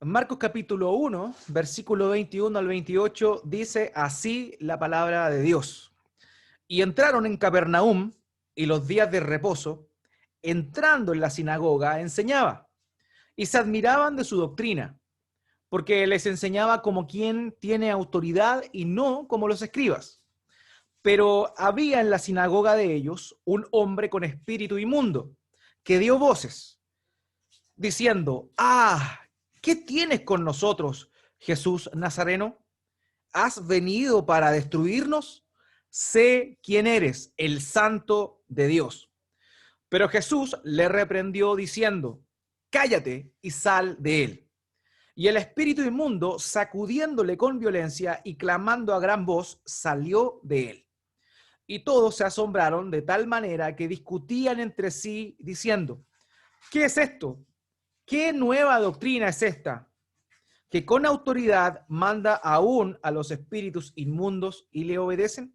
Marcos capítulo 1, versículo 21 al 28, dice así la palabra de Dios. Y entraron en Capernaum, y los días de reposo, entrando en la sinagoga, enseñaba, y se admiraban de su doctrina, porque les enseñaba como quien tiene autoridad y no como los escribas. Pero había en la sinagoga de ellos un hombre con espíritu inmundo, que dio voces, diciendo, ¿qué tienes con nosotros, Jesús Nazareno? ¿Has venido para destruirnos? Sé quién eres, el Santo de Dios. Pero Jesús le reprendió diciendo, cállate y sal de él. Y el espíritu inmundo, sacudiéndole con violencia y clamando a gran voz, salió de él. Y todos se asombraron de tal manera que discutían entre sí diciendo, ¿qué es esto? ¿Qué nueva doctrina es esta? Que con autoridad manda aún a los espíritus inmundos y le obedecen.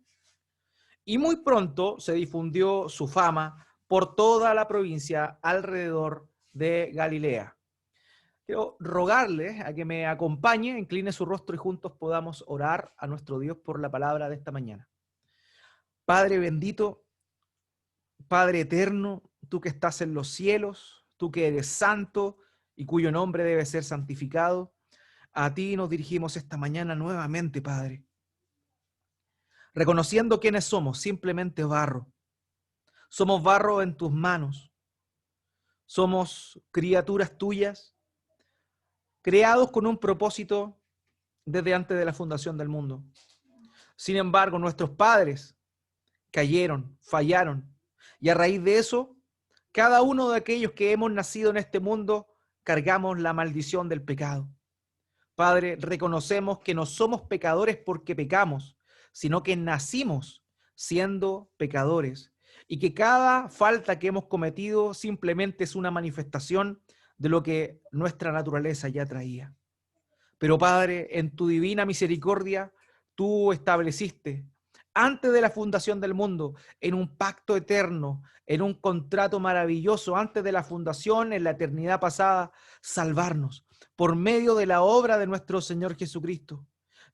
Y muy pronto se difundió su fama por toda la provincia alrededor de Galilea. Quiero rogarle a que me acompañe, incline su rostro y juntos podamos orar a nuestro Dios por la palabra de esta mañana. Padre bendito, Padre eterno, tú que estás en los cielos, tú que eres santo y cuyo nombre debe ser santificado, a ti nos dirigimos esta mañana nuevamente, Padre, reconociendo quiénes somos, simplemente barro. Somos barro en tus manos. Somos criaturas tuyas, creados con un propósito desde antes de la fundación del mundo. Sin embargo, nuestros padres cayeron, fallaron, y a raíz de eso, cada uno de aquellos que hemos nacido en este mundo cargamos la maldición del pecado. Padre, reconocemos que no somos pecadores porque pecamos, sino que nacimos siendo pecadores y que cada falta que hemos cometido simplemente es una manifestación de lo que nuestra naturaleza ya traía. Pero Padre, en tu divina misericordia, tú estableciste antes de la fundación del mundo, en un pacto eterno, en un contrato maravilloso, antes de la fundación, en la eternidad pasada, salvarnos por medio de la obra de nuestro Señor Jesucristo,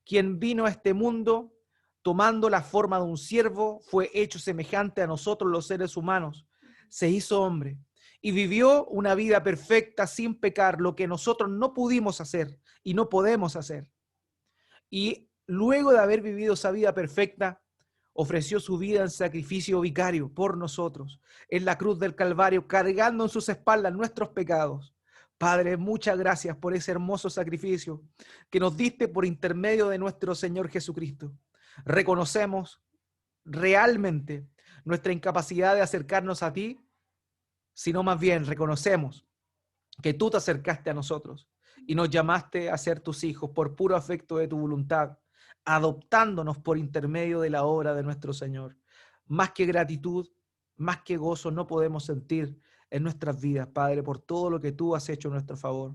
quien vino a este mundo tomando la forma de un siervo, fue hecho semejante a nosotros los seres humanos, se hizo hombre y vivió una vida perfecta sin pecar, lo que nosotros no pudimos hacer y no podemos hacer. Y luego de haber vivido esa vida perfecta, ofreció su vida en sacrificio vicario por nosotros, en la cruz del Calvario, cargando en sus espaldas nuestros pecados. Padre, muchas gracias por ese hermoso sacrificio que nos diste por intermedio de nuestro Señor Jesucristo. Reconocemos realmente nuestra incapacidad de acercarnos a ti, sino más bien reconocemos que tú te acercaste a nosotros y nos llamaste a ser tus hijos por puro afecto de tu voluntad, adoptándonos por intermedio de la obra de nuestro Señor. Más que gratitud, más que gozo no podemos sentir en nuestras vidas, Padre, por todo lo que tú has hecho en nuestro favor.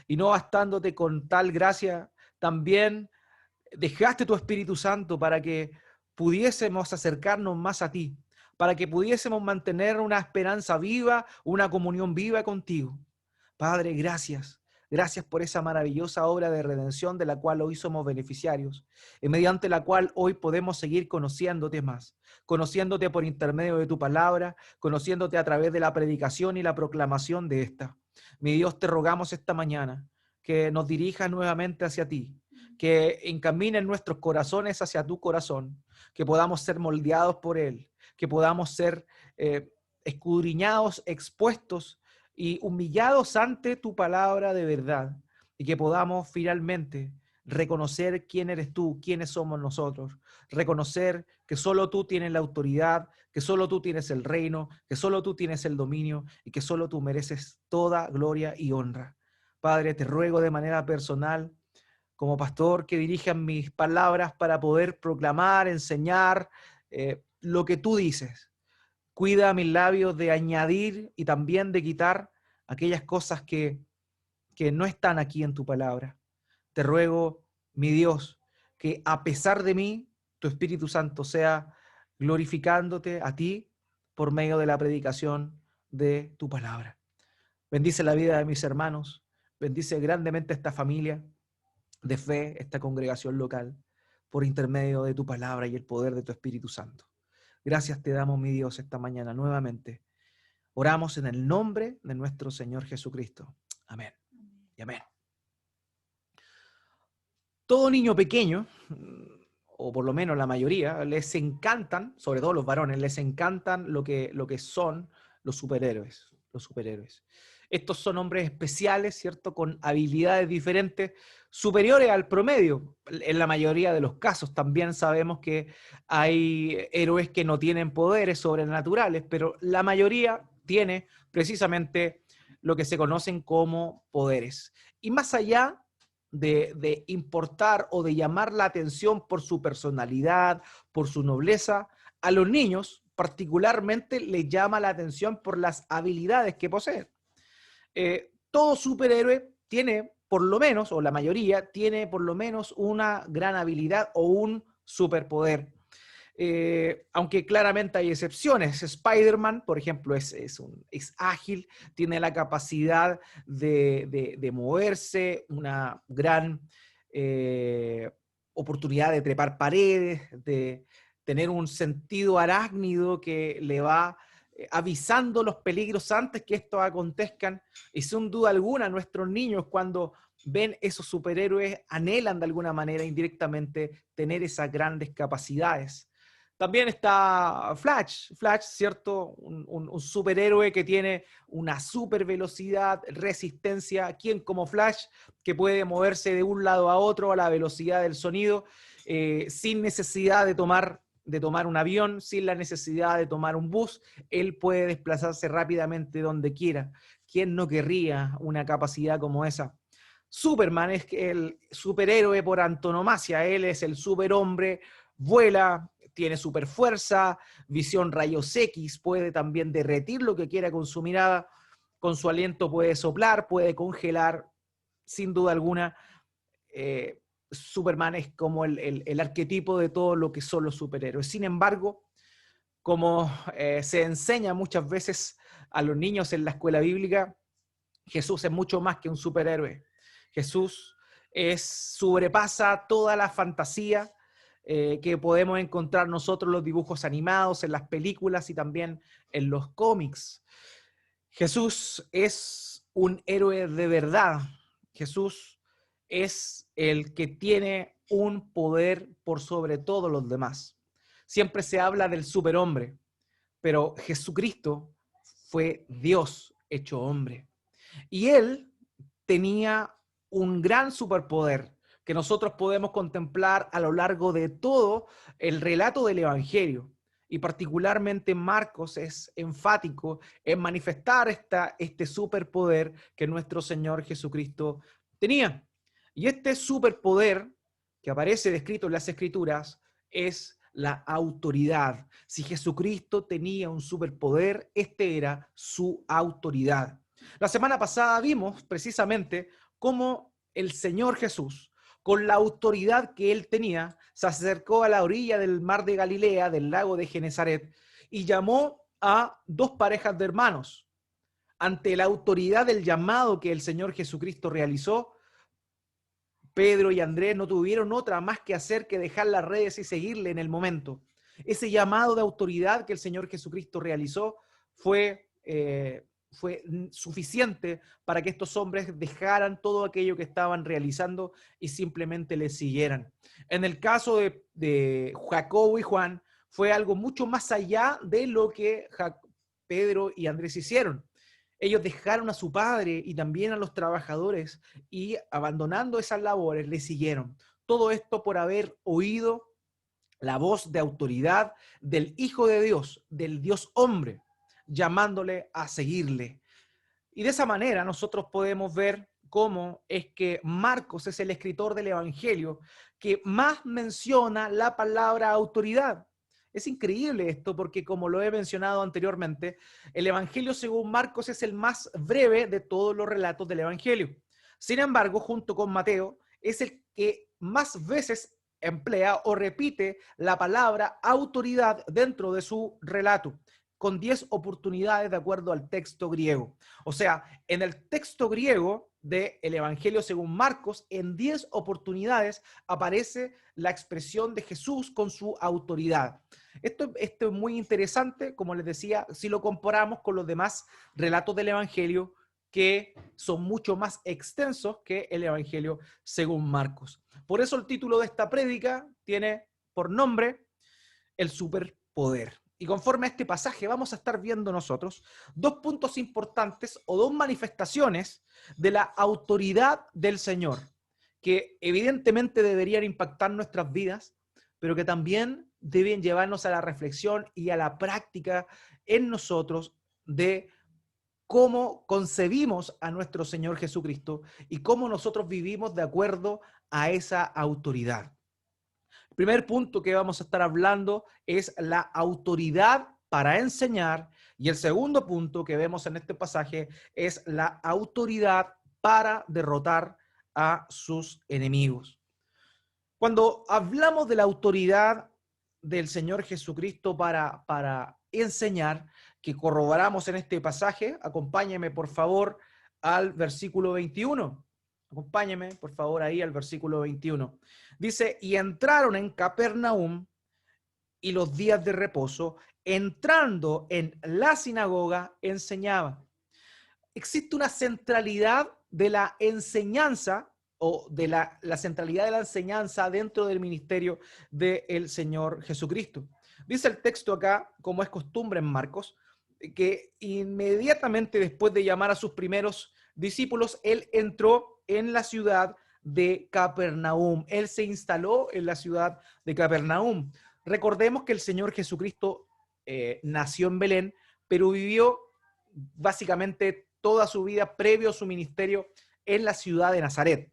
Y no bastándote con tal gracia, también dejaste tu Espíritu Santo para que pudiésemos acercarnos más a ti, para que pudiésemos mantener una esperanza viva, una comunión viva contigo. Padre, gracias. Gracias por esa maravillosa obra de redención de la cual hoy somos beneficiarios y mediante la cual hoy podemos seguir conociéndote más, conociéndote por intermedio de tu palabra, conociéndote a través de la predicación y la proclamación de esta. Mi Dios, te rogamos esta mañana que nos dirijas nuevamente hacia ti, que encaminen nuestros corazones hacia tu corazón, que podamos ser moldeados por él, que podamos ser escudriñados, expuestos y humillados ante tu palabra de verdad, y que podamos finalmente reconocer quién eres tú, quiénes somos nosotros, reconocer que solo tú tienes la autoridad, que solo tú tienes el reino, que solo tú tienes el dominio y que solo tú mereces toda gloria y honra. Padre, te ruego de manera personal, como pastor, que dirijan mis palabras para poder proclamar, enseñar lo que tú dices. Cuida mis labios de añadir y también de quitar aquellas cosas que no están aquí en tu palabra. Te ruego, mi Dios, que a pesar de mí, tu Espíritu Santo sea glorificándote a ti por medio de la predicación de tu palabra. Bendice la vida de mis hermanos, Bendice grandemente esta familia de fe, esta congregación local, por intermedio de tu palabra y el poder de tu Espíritu Santo. Gracias te damos, mi Dios, esta mañana nuevamente. Oramos en el nombre de nuestro Señor Jesucristo. Amén y amén. Todo niño pequeño, o por lo menos la mayoría, les encantan, sobre todo los varones, les encantan lo que son los superhéroes. Los superhéroes. Estos son hombres especiales, ¿cierto? Con habilidades diferentes, superiores al promedio. En la mayoría de los casos también sabemos que hay héroes que no tienen poderes sobrenaturales, pero la mayoría tiene precisamente lo que se conocen como poderes. Y más allá de importar o de llamar la atención por su personalidad, por su nobleza, a los niños particularmente les llama la atención por las habilidades que poseen. Todo superhéroe tiene por lo menos, o la mayoría, tiene por lo menos una gran habilidad o un superpoder. Aunque claramente hay excepciones. Spider-Man, por ejemplo, es ágil, tiene la capacidad de moverse, una gran oportunidad de trepar paredes, de tener un sentido arácnido que le va avisando los peligros antes que estos acontezcan. Y sin duda alguna, nuestros niños cuando ven esos superhéroes anhelan de alguna manera indirectamente tener esas grandes capacidades. También está Flash, ¿cierto? Un superhéroe que tiene una super velocidad, resistencia. ¿Quién como Flash que puede moverse de un lado a otro a la velocidad del sonido sin necesidad de tomar un avión, sin la necesidad de tomar un bus? Él puede desplazarse rápidamente donde quiera. ¿Quién no querría una capacidad como esa? Superman es el superhéroe por antonomasia. Él es el superhombre, vuela, tiene super fuerza, visión rayos X, puede también derretir lo que quiera con su mirada, con su aliento puede soplar, puede congelar, sin duda alguna. Superman es como el arquetipo de todo lo que son los superhéroes. Sin embargo, como se enseña muchas veces a los niños en la escuela bíblica, Jesús es mucho más que un superhéroe. Jesús sobrepasa toda la fantasía que podemos encontrar nosotros en los dibujos animados, en las películas y también en los cómics. Jesús es un héroe de verdad. Jesús es el que tiene un poder por sobre todos los demás. Siempre se habla del superhombre, pero Jesucristo fue Dios hecho hombre. Y él tenía un gran superpoder que nosotros podemos contemplar a lo largo de todo el relato del Evangelio. Y particularmente Marcos es enfático en manifestar este superpoder que nuestro Señor Jesucristo tenía. Y este superpoder que aparece descrito en las Escrituras es la autoridad. Si Jesucristo tenía un superpoder, este era su autoridad. La semana pasada vimos precisamente cómo el Señor Jesús, con la autoridad que él tenía, se acercó a la orilla del mar de Galilea, del lago de Genezaret, y llamó a dos parejas de hermanos. Ante la autoridad del llamado que el Señor Jesucristo realizó, Pedro y Andrés no tuvieron otra más que hacer que dejar las redes y seguirle en el momento. Ese llamado de autoridad que el Señor Jesucristo realizó fue suficiente para que estos hombres dejaran todo aquello que estaban realizando y simplemente le siguieran. En el caso de Jacobo y Juan, fue algo mucho más allá de lo que Pedro y Andrés hicieron. Ellos dejaron a su padre y también a los trabajadores y abandonando esas labores le siguieron. Todo esto por haber oído la voz de autoridad del Hijo de Dios, del Dios hombre, llamándole a seguirle. Y de esa manera nosotros podemos ver cómo es que Marcos es el escritor del Evangelio que más menciona la palabra autoridad. Es increíble esto porque, como lo he mencionado anteriormente, el Evangelio según Marcos es el más breve de todos los relatos del Evangelio. Sin embargo, junto con Mateo, es el que más veces emplea o repite la palabra autoridad dentro de su relato. con 10 oportunidades de acuerdo al texto griego. O sea, en el texto griego del Evangelio según Marcos, en 10 oportunidades aparece la expresión de Jesús con su autoridad. Esto es muy interesante, como les decía, si lo comparamos con los demás relatos del Evangelio, que son mucho más extensos que el Evangelio según Marcos. Por eso el título de esta prédica tiene por nombre el superpoder. Y conforme a este pasaje vamos a estar viendo nosotros dos puntos importantes o dos manifestaciones de la autoridad del Señor, que evidentemente deberían impactar nuestras vidas, pero que también deben llevarnos a la reflexión y a la práctica en nosotros de cómo concebimos a nuestro Señor Jesucristo y cómo nosotros vivimos de acuerdo a esa autoridad. El primer punto que vamos a estar hablando es la autoridad para enseñar, y el segundo punto que vemos en este pasaje es la autoridad para derrotar a sus enemigos. Cuando hablamos de la autoridad del Señor Jesucristo para enseñar, que corroboramos en este pasaje, acompáñeme por favor al versículo 21. Acompáñeme por favor ahí al versículo 21. Dice, y entraron en Capernaum y los días de reposo, entrando en la sinagoga, enseñaba. Existe una centralidad de la enseñanza o de la centralidad de la enseñanza dentro del ministerio del Señor Jesucristo. Dice el texto acá, como es costumbre en Marcos, que inmediatamente después de llamar a sus primeros discípulos, él entró en la ciudad de Capernaum. Él se instaló en la ciudad de Capernaum. Recordemos que el Señor Jesucristo nació en Belén, pero vivió básicamente toda su vida previo a su ministerio en la ciudad de Nazaret.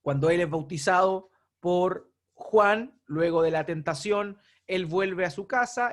Cuando él es bautizado por Juan, luego de la tentación, él vuelve a su casa,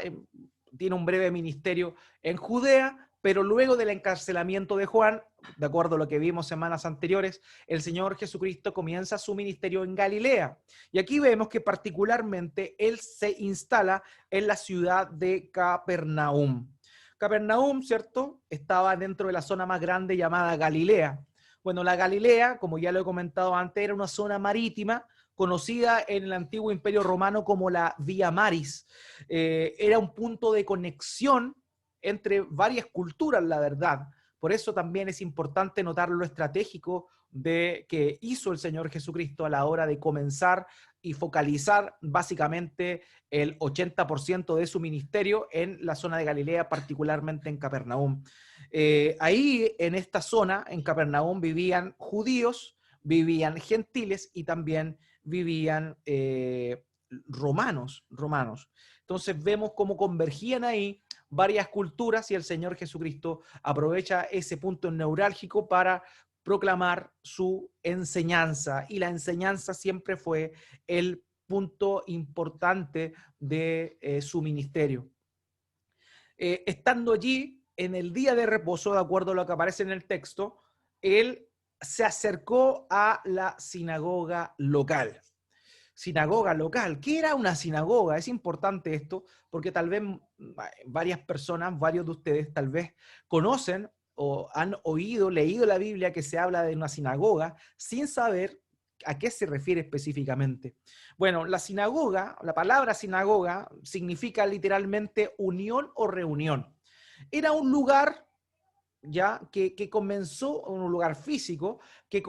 tiene un breve ministerio en Judea, pero luego del encarcelamiento de Juan, de acuerdo a lo que vimos semanas anteriores, el Señor Jesucristo comienza su ministerio en Galilea. Y aquí vemos que particularmente él se instala en la ciudad de Capernaum. Capernaum, ¿cierto?, estaba dentro de la zona más grande llamada Galilea. Bueno, la Galilea, como ya lo he comentado antes, era una zona marítima conocida en el antiguo Imperio Romano como la Via Maris. Era un punto de conexión entre varias culturas, la verdad. Por eso también es importante notar lo estratégico de que hizo el Señor Jesucristo a la hora de comenzar y focalizar básicamente el 80% de su ministerio en la zona de Galilea, particularmente en Capernaum. Ahí, en esta zona, en Capernaum, vivían judíos, vivían gentiles y también vivían romanos. Entonces vemos cómo convergían ahí varias culturas y el Señor Jesucristo aprovecha ese punto neurálgico para proclamar su enseñanza, y la enseñanza siempre fue el punto importante de su ministerio. Estando allí en el día de reposo, de acuerdo a lo que aparece en el texto, él se acercó a la sinagoga local. Sinagoga local. ¿Qué era una sinagoga? Es importante esto porque tal vez varias personas, varios de ustedes tal vez conocen o han oído, leído la Biblia que se habla de una sinagoga sin saber a qué se refiere específicamente. Bueno, la sinagoga, la palabra sinagoga significa literalmente unión o reunión. Era un lugar ya que comenzó, un lugar físico, que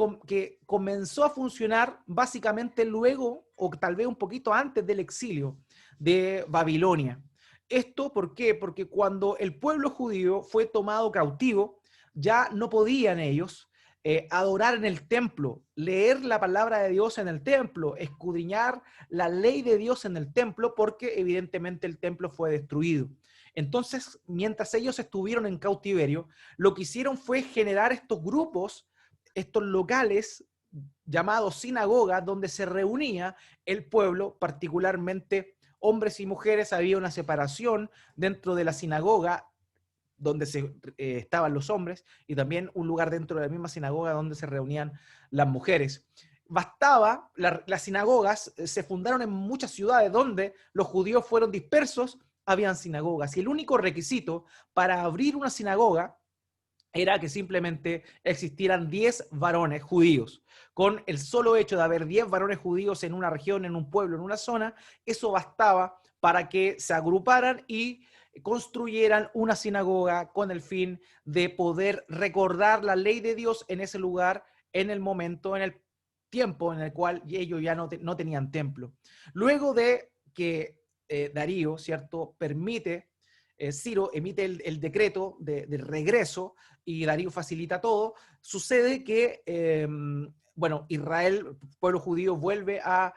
comenzó a funcionar básicamente luego, o tal vez un poquito antes del exilio de Babilonia. ¿Esto por qué? Porque cuando el pueblo judío fue tomado cautivo, ya no podían ellos adorar en el templo, leer la palabra de Dios en el templo, escudriñar la ley de Dios en el templo, porque evidentemente el templo fue destruido. Entonces, mientras ellos estuvieron en cautiverio, lo que hicieron fue generar estos grupos, estos locales llamados sinagogas, donde se reunía el pueblo, particularmente hombres y mujeres. Había una separación dentro de la sinagoga donde estaban los hombres, y también un lugar dentro de la misma sinagoga donde se reunían las mujeres. Bastaba, las sinagogas se fundaron en muchas ciudades donde los judíos fueron dispersos habían sinagogas. Y el único requisito para abrir una sinagoga era que simplemente existieran 10 varones judíos. Con el solo hecho de haber 10 varones judíos en una región, en un pueblo, en una zona, eso bastaba para que se agruparan y construyeran una sinagoga con el fin de poder recordar la ley de Dios en ese lugar, en el momento, en el tiempo en el cual ellos ya no tenían templo. Luego de que Darío, ¿cierto?, permite, Ciro emite el decreto de regreso y Darío facilita todo, sucede que, bueno, Israel, pueblo judío, vuelve a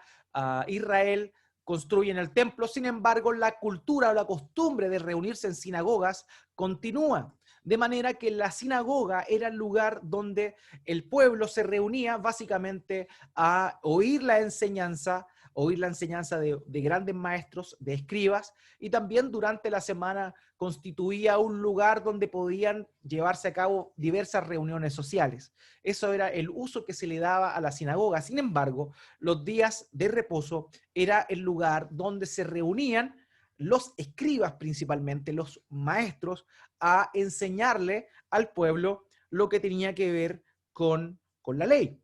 Israel, construyen el templo, sin embargo, la cultura o la costumbre de reunirse en sinagogas continúa. De manera que la sinagoga era el lugar donde el pueblo se reunía básicamente a oír la enseñanza de grandes maestros, de escribas, y también durante la semana constituía un lugar donde podían llevarse a cabo diversas reuniones sociales. Eso era el uso que se le daba a la sinagoga. Sin embargo, los días de reposo era el lugar donde se reunían los escribas, principalmente los maestros, a enseñarle al pueblo lo que tenía que ver con la ley.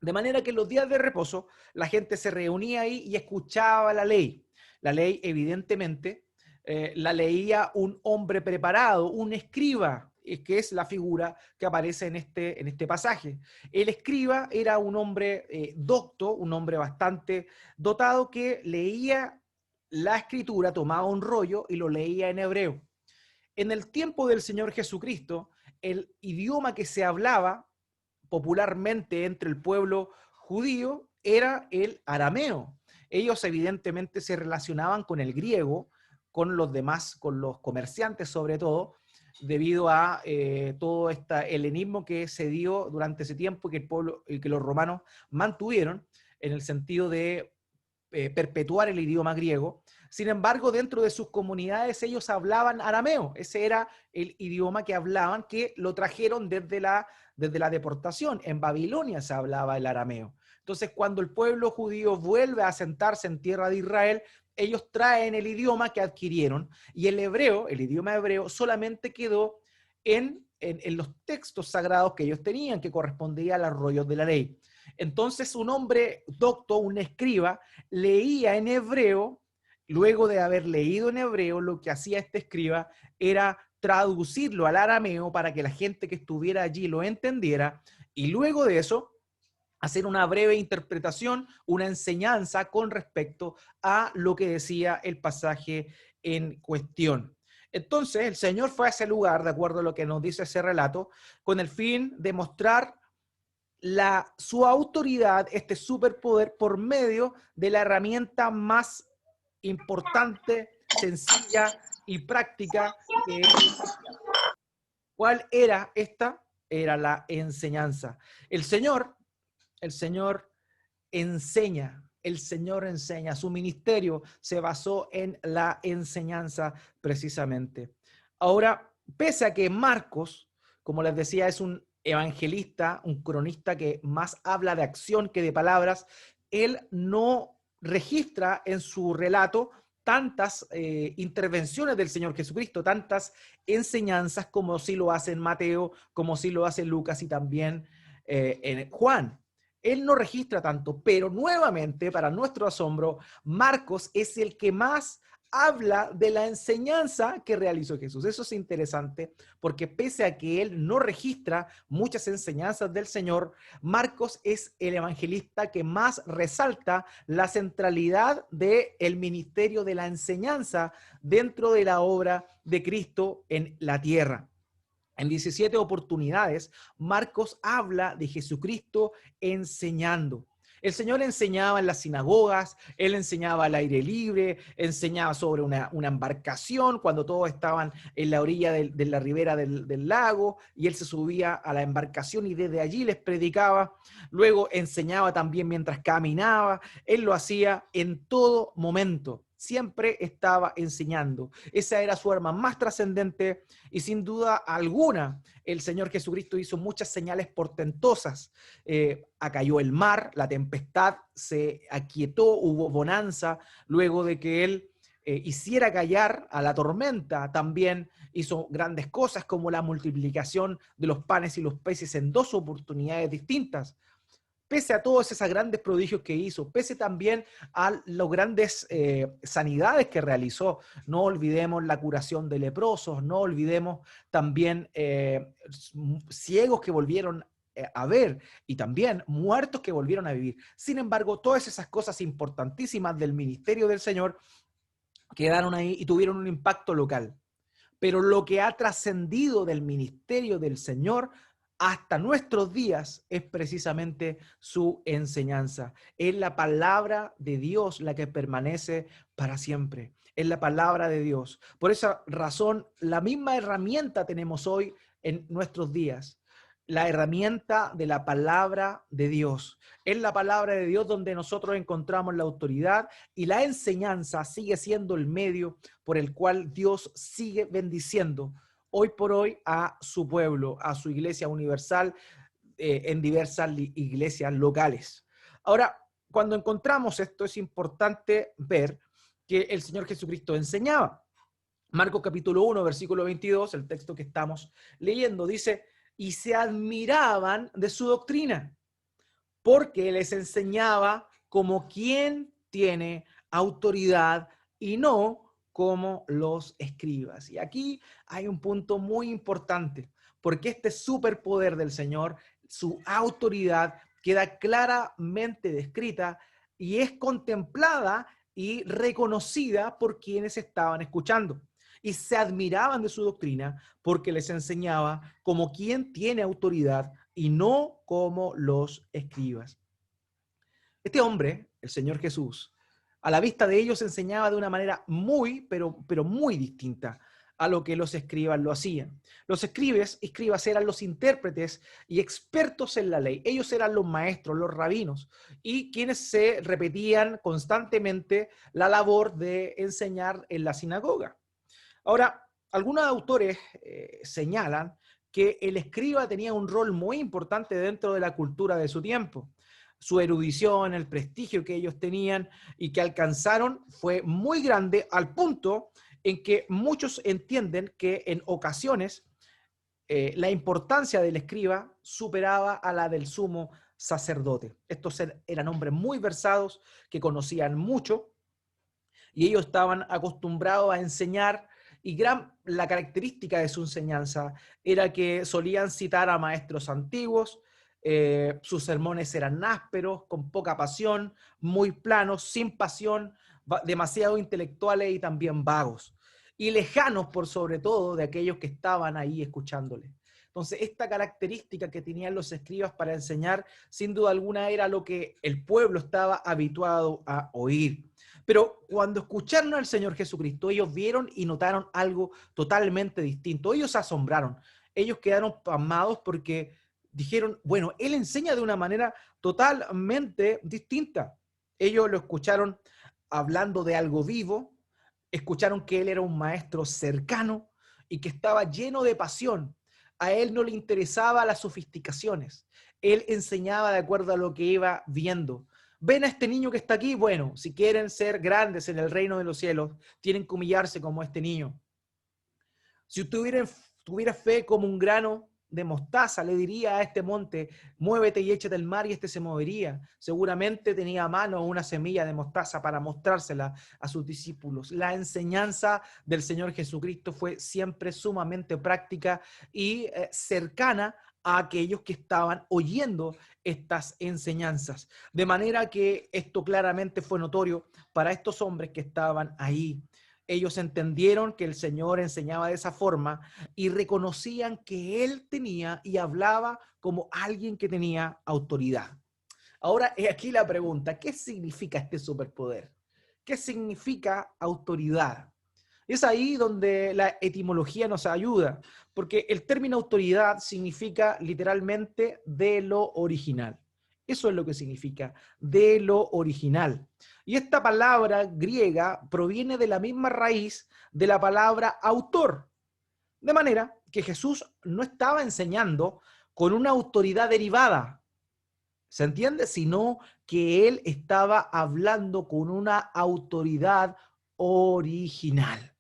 De manera que en los días de reposo la gente se reunía ahí y escuchaba la ley. La ley, evidentemente, la leía un hombre preparado, un escriba, que es la figura que aparece en este pasaje. El escriba era un hombre docto, un hombre bastante dotado que leía la escritura, tomaba un rollo y lo leía en hebreo. En el tiempo del Señor Jesucristo, el idioma que se hablaba popularmente entre el pueblo judío era el arameo. Ellos evidentemente se relacionaban con el griego, con los demás, con los comerciantes sobre todo, debido a todo este helenismo que se dio durante ese tiempo que el pueblo y que los romanos mantuvieron en el sentido de perpetuar el idioma griego. Sin embargo, dentro de sus comunidades ellos hablaban arameo. Ese era el idioma que hablaban, que lo trajeron desde la deportación. En Babilonia se hablaba el arameo. Entonces, cuando el pueblo judío vuelve a asentarse en tierra de Israel, ellos traen el idioma que adquirieron y el hebreo, el idioma hebreo, solamente quedó en los textos sagrados que ellos tenían, que correspondía a los rollos de la ley. Entonces, un hombre docto, un escriba, leía en hebreo. Luego de haber leído en hebreo, lo que hacía este escriba era traducirlo al arameo para que la gente que estuviera allí lo entendiera, y luego de eso hacer una breve interpretación, una enseñanza con respecto a lo que decía el pasaje en cuestión. Entonces el Señor fue a ese lugar, de acuerdo a lo que nos dice ese relato, con el fin de mostrar su autoridad, este superpoder, por medio de la herramienta más importante, sencilla y práctica que es. ¿Cuál era esta? Era la enseñanza. El Señor, el Señor el Señor enseña. Su ministerio se basó en la enseñanza precisamente. Ahora, pese a que Marcos, como les decía, es un evangelista, un cronista que más habla de acción que de palabras, él no registra en su relato tantas intervenciones del Señor Jesucristo, tantas enseñanzas como sí lo hace en Mateo, como sí lo hace Lucas y también en Juan. Él no registra tanto, pero nuevamente, para nuestro asombro, Marcos es el que más habla de la enseñanza que realizó Jesús. Eso es interesante porque pese a que él no registra muchas enseñanzas del Señor, Marcos es el evangelista que más resalta la centralidad del ministerio de la enseñanza dentro de la obra de Cristo en la tierra. En 17 oportunidades, Marcos habla de Jesucristo enseñando. El Señor enseñaba en las sinagogas, Él enseñaba al aire libre, enseñaba sobre una embarcación cuando todos estaban en la orilla de la ribera del lago, y Él se subía a la embarcación y desde allí les predicaba. Luego enseñaba también mientras caminaba. Él lo hacía en todo momento. Siempre estaba enseñando. Esa era su arma más trascendente y sin duda alguna el Señor Jesucristo hizo muchas señales portentosas. Acalló el mar, la tempestad se aquietó, hubo bonanza luego de que él hiciera callar a la tormenta. También hizo grandes cosas como la multiplicación de los panes y los peces en 2 oportunidades distintas. Pese a todos esos grandes prodigios que hizo, pese también a las grandes sanidades que realizó, no olvidemos la curación de leprosos, no olvidemos también ciegos que volvieron a ver y también muertos que volvieron a vivir. Sin embargo, todas esas cosas importantísimas del ministerio del Señor quedaron ahí y tuvieron un impacto local. Pero lo que ha trascendido del ministerio del Señor hasta nuestros días es precisamente su enseñanza. Es la palabra de Dios la que permanece para siempre. Es la palabra de Dios. Por esa razón, la misma herramienta tenemos hoy en nuestros días. La herramienta de la palabra de Dios. Es la palabra de Dios donde nosotros encontramos la autoridad y la enseñanza sigue siendo el medio por el cual Dios sigue bendiciendo hoy por hoy a su pueblo, a su iglesia universal, en diversas iglesias locales. Ahora, cuando encontramos esto, es importante ver que el Señor Jesucristo enseñaba. Marcos capítulo 1, versículo 22, el texto que estamos leyendo, dice, y se admiraban de su doctrina, porque les enseñaba como quien tiene autoridad y no como los escribas. Y aquí hay un punto muy importante, porque este superpoder del Señor, su autoridad, queda claramente descrita y es contemplada y reconocida por quienes estaban escuchando. Y se admiraban de su doctrina porque les enseñaba como quien tiene autoridad y no como los escribas. Este hombre, el Señor Jesús, a la vista de ellos enseñaba de una manera muy, pero muy distinta a lo que los escribas lo hacían. Los escribas eran los intérpretes y expertos en la ley. Ellos eran los maestros, los rabinos, y quienes se repetían constantemente la labor de enseñar en la sinagoga. Ahora, algunos autores señalan que el escriba tenía un rol muy importante dentro de la cultura de su tiempo. Su erudición, el prestigio que ellos tenían y que alcanzaron fue muy grande al punto en que muchos entienden que en ocasiones la importancia del escriba superaba a la del sumo sacerdote. Estos eran hombres muy versados que conocían mucho y ellos estaban acostumbrados a enseñar y la característica de su enseñanza era que solían citar a maestros antiguos, sus sermones eran ásperos, con poca pasión, muy planos, sin pasión, demasiado intelectuales y también vagos, y lejanos por sobre todo de aquellos que estaban ahí escuchándole. Entonces, esta característica que tenían los escribas para enseñar, sin duda alguna, era lo que el pueblo estaba habituado a oír. Pero cuando escucharon al Señor Jesucristo, ellos vieron y notaron algo totalmente distinto. Ellos se asombraron. Ellos quedaron pasmados porque dijeron, bueno, Él enseña de una manera totalmente distinta. Ellos lo escucharon hablando de algo vivo, escucharon que Él era un maestro cercano y que estaba lleno de pasión. A Él no le interesaba las sofisticaciones. Él enseñaba de acuerdo a lo que iba viendo. Ven a este niño que está aquí. Bueno, si quieren ser grandes en el reino de los cielos, tienen que humillarse como este niño. Si tuviera fe como un grano de mostaza, le diría a este monte, muévete y échate al mar, y este se movería. Seguramente tenía a mano una semilla de mostaza para mostrársela a sus discípulos. La enseñanza del Señor Jesucristo fue siempre sumamente práctica y cercana a aquellos que estaban oyendo estas enseñanzas. De manera que esto claramente fue notorio para estos hombres que estaban ahí. Ellos entendieron que el Señor enseñaba de esa forma y reconocían que Él tenía y hablaba como alguien que tenía autoridad. Ahora, aquí la pregunta, ¿qué significa este superpoder? ¿Qué significa autoridad? Es ahí donde la etimología nos ayuda, porque el término autoridad significa literalmente de lo original. Eso es lo que significa, de lo original. Y esta palabra griega proviene de la misma raíz de la palabra autor. De manera que Jesús no estaba enseñando con una autoridad derivada, ¿se entiende? Sino que él estaba hablando con una autoridad original.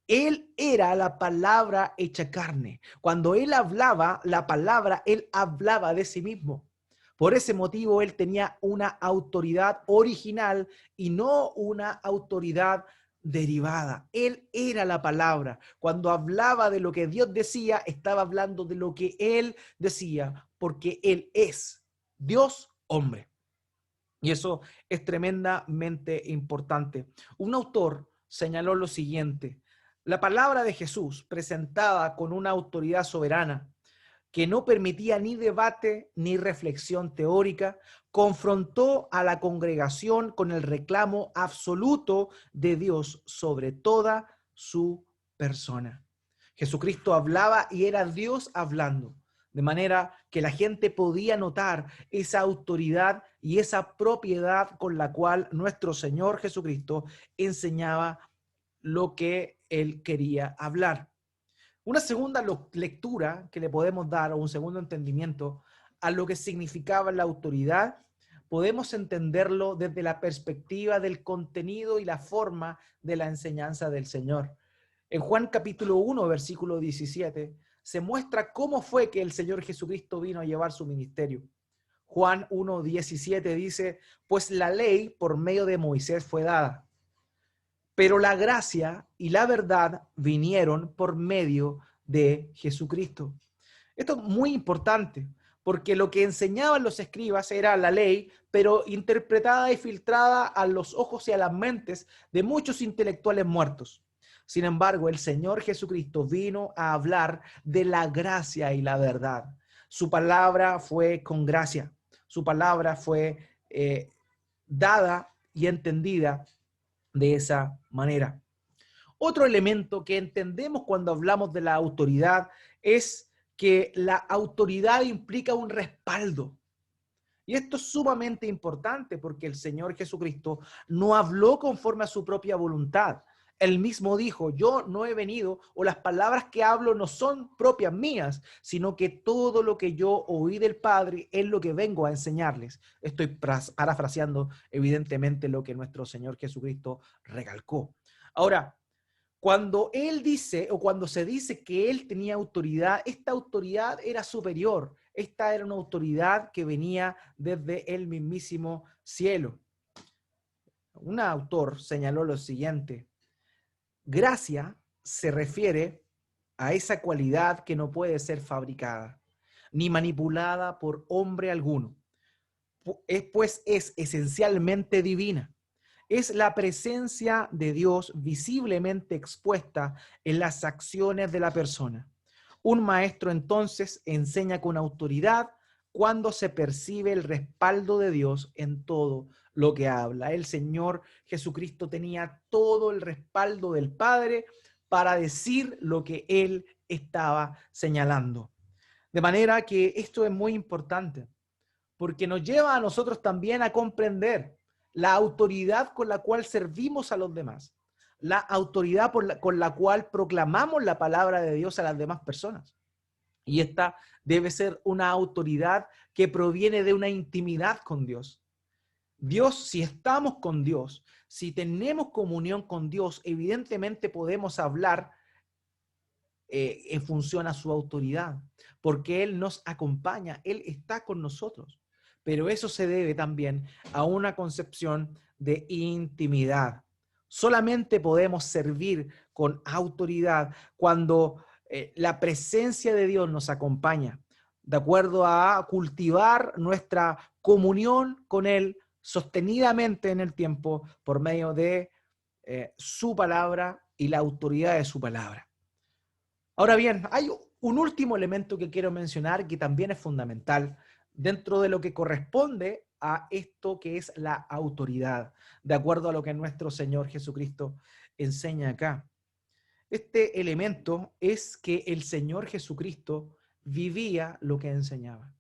Él era la palabra hecha carne. Cuando él hablaba la palabra, él hablaba de sí mismo. Por ese motivo, él tenía una autoridad original y no una autoridad derivada. Él era la palabra. Cuando hablaba de lo que Dios decía, estaba hablando de lo que él decía, porque él es Dios hombre. Y eso es tremendamente importante. Un autor señaló lo siguiente: la palabra de Jesús, presentada con una autoridad soberana que no permitía ni debate ni reflexión teórica, confrontó a la congregación con el reclamo absoluto de Dios sobre toda su persona. Jesucristo hablaba y era Dios hablando, de manera que la gente podía notar esa autoridad y esa propiedad con la cual nuestro Señor Jesucristo enseñaba lo que él quería hablar. Una segunda lectura que le podemos dar, o un segundo entendimiento a lo que significaba la autoridad, podemos entenderlo desde la perspectiva del contenido y la forma de la enseñanza del Señor. En Juan capítulo 1, versículo 17, se muestra cómo fue que el Señor Jesucristo vino a llevar su ministerio. Juan 1, 17 dice: pues la ley por medio de Moisés fue dada, pero la gracia y la verdad vinieron por medio de Jesucristo. Esto es muy importante, porque lo que enseñaban los escribas era la ley, pero interpretada y filtrada a los ojos y a las mentes de muchos intelectuales muertos. Sin embargo, el Señor Jesucristo vino a hablar de la gracia y la verdad. Su palabra fue con gracia. Su palabra fue dada y entendida de esa manera. Otro elemento que entendemos cuando hablamos de la autoridad es que la autoridad implica un respaldo. Y esto es sumamente importante porque el Señor Jesucristo no habló conforme a su propia voluntad. Él mismo dijo: yo no he venido, o las palabras que hablo no son propias mías, sino que todo lo que yo oí del Padre es lo que vengo a enseñarles. Estoy parafraseando evidentemente lo que nuestro Señor Jesucristo recalcó. Ahora, cuando él dice, o cuando se dice que él tenía autoridad, esta autoridad era superior. Esta era una autoridad que venía desde el mismísimo cielo. Un autor señaló lo siguiente: gracia se refiere a esa cualidad que no puede ser fabricada ni manipulada por hombre alguno, pues es esencialmente divina. Es la presencia de Dios visiblemente expuesta en las acciones de la persona. Un maestro entonces enseña con autoridad cuando se percibe el respaldo de Dios en todo lo que habla. El Señor Jesucristo tenía todo el respaldo del Padre para decir lo que Él estaba señalando. De manera que esto es muy importante, porque nos lleva a nosotros también a comprender la autoridad con la cual servimos a los demás, la autoridad con la cual proclamamos la palabra de Dios a las demás personas. Y esta debe ser una autoridad que proviene de una intimidad con Dios. Dios, si estamos con Dios, si tenemos comunión con Dios, evidentemente podemos hablar en función a su autoridad, porque Él nos acompaña, Él está con nosotros. Pero eso se debe también a una concepción de intimidad. Solamente podemos servir con autoridad cuando la presencia de Dios nos acompaña, de acuerdo a cultivar nuestra comunión con Él sostenidamente en el tiempo por medio de su palabra y la autoridad de su palabra. Ahora bien, hay un último elemento que quiero mencionar que también es fundamental dentro de lo que corresponde a esto que es la autoridad, de acuerdo a lo que nuestro Señor Jesucristo enseña acá. Este elemento es que el Señor Jesucristo vivía lo que enseñaba.